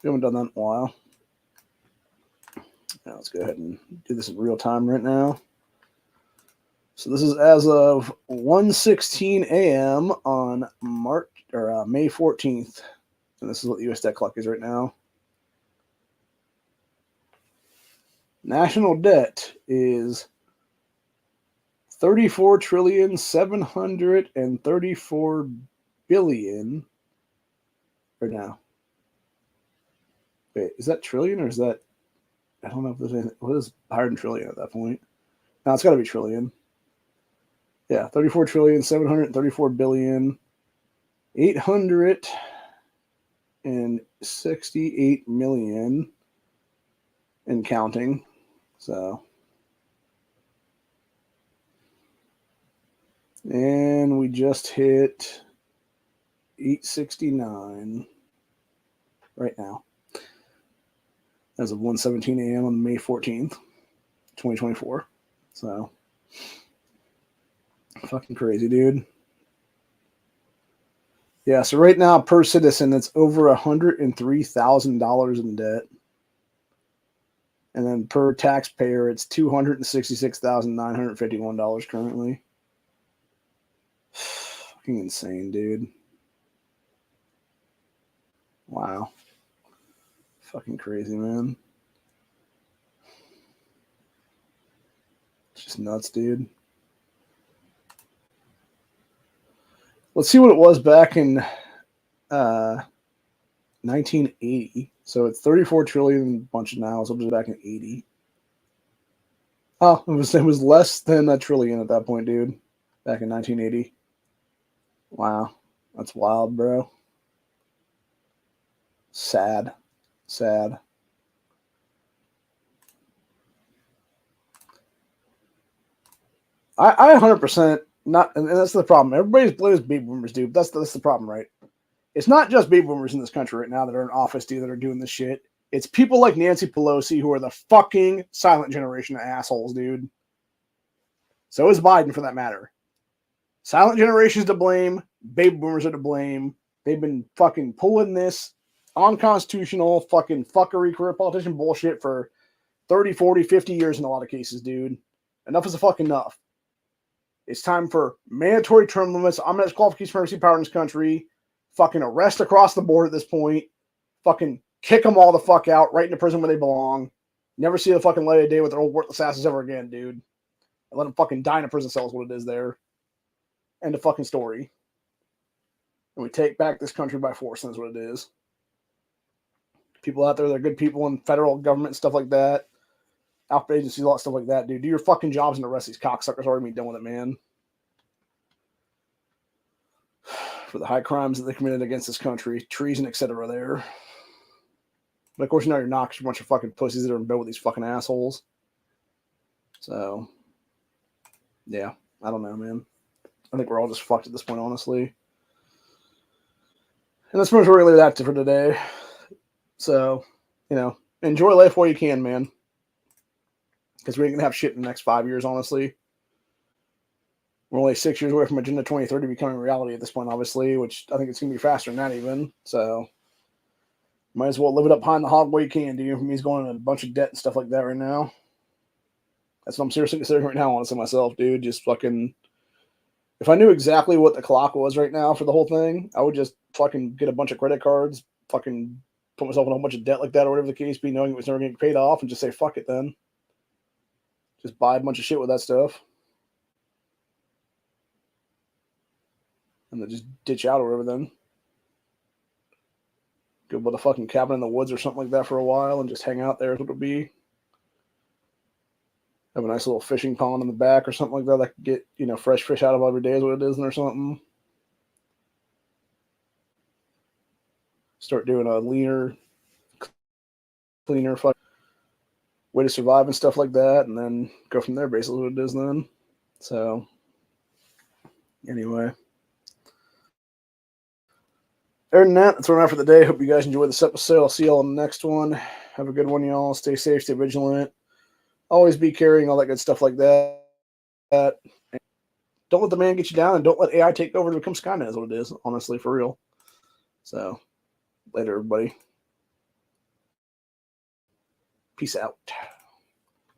We haven't done that in a while. Now let's go ahead and do this in real time right now. So this is as of 1:16 a.m. on May 14th, and this is what the U.S. debt clock is right now. National debt is $34,734,000,000,000 right now. Wait, is that trillion or is that? I don't know if there's anything. What is higher than trillion at that point? No, it's got to be trillion. Yeah, 34,734,868,000,000 and counting. So, and we just hit 869 right now as of 1:17 a.m. on May 14th, 2024. So, fucking crazy, dude. Yeah, so right now per citizen, it's over $103,000 in debt. And then per taxpayer, it's $266,951 currently. Fucking insane, dude. Wow. Fucking crazy, man. It's just nuts, dude. Let's see what it was back in 1980. So it's 34 trillion bunch now. So it was back in 80. Oh, it was less than a trillion at that point, dude. Back in 1980. Wow, that's wild, bro. Sad. I 100% not, and that's the problem. Everybody's blames baby boomers, dude. That's the problem, right? It's not just baby boomers in this country right now that are in office, dude, that are doing this shit. It's people like Nancy Pelosi who are the fucking silent generation of assholes, dude. So is Biden, for that matter. Silent generation's to blame. Baby boomers are to blame. They've been fucking pulling this unconstitutional fucking fuckery career politician bullshit for 30, 40, 50 years in a lot of cases, dude. Enough is a fucking enough. It's time for mandatory term limits, unmet qualification for power in this country, fucking arrest across the board at this point, fucking kick them all the fuck out, right into prison where they belong. Never see the fucking light of day with their old worthless asses ever again, dude. And let them fucking die in a prison cell is what it is there. End of fucking story. And we take back this country by force, and that's what it is. People out there that are good people in federal government and stuff like that. Alpha agencies, a lot of stuff like that, dude. Do your fucking jobs and the rest of these cocksuckers already be done with it, man. For the high crimes that they committed against this country, treason, etc. there. But of course, you know you're not, because you're a bunch of fucking pussies that are in bed with these fucking assholes. So, yeah, I don't know, man. I think we're all just fucked at this point, honestly. And that's pretty much where we leave that for today. So, you know, enjoy life while you can, man. Because we ain't going to have shit in the next 5 years, honestly. We're only 6 years away from Agenda 2030 becoming reality at this point, obviously, which I think it's going to be faster than that even. So, might as well live it up behind the hog while you can, dude. He's going in a bunch of debt and stuff like that right now. That's what I'm seriously considering right now, honestly, myself, dude. Just fucking... If I knew exactly what the clock was right now for the whole thing, I would just fucking get a bunch of credit cards, fucking put myself in a whole bunch of debt like that or whatever the case be, knowing it was never going to get paid off, and just say, fuck it then. Just buy a bunch of shit with that stuff. And then just ditch out or whatever then. Go build a fucking cabin in the woods or something like that for a while and just hang out there is what it'll be. Have a nice little fishing pond in the back or something like that that could get, you know, fresh fish out of every day is what it is or something. Start doing a leaner, cleaner way to survive and stuff like that, and then go from there, basically what it is then. So, anyway. Other than that, that's what I'm at for the day. Hope you guys enjoyed this episode. I'll see y'all in the next one. Have a good one, y'all. Stay safe, stay vigilant. Always be caring, all that good stuff like that. And don't let the man get you down, and don't let AI take over to become SKYNET is what it is, honestly, for real. So, later, everybody. Peace out.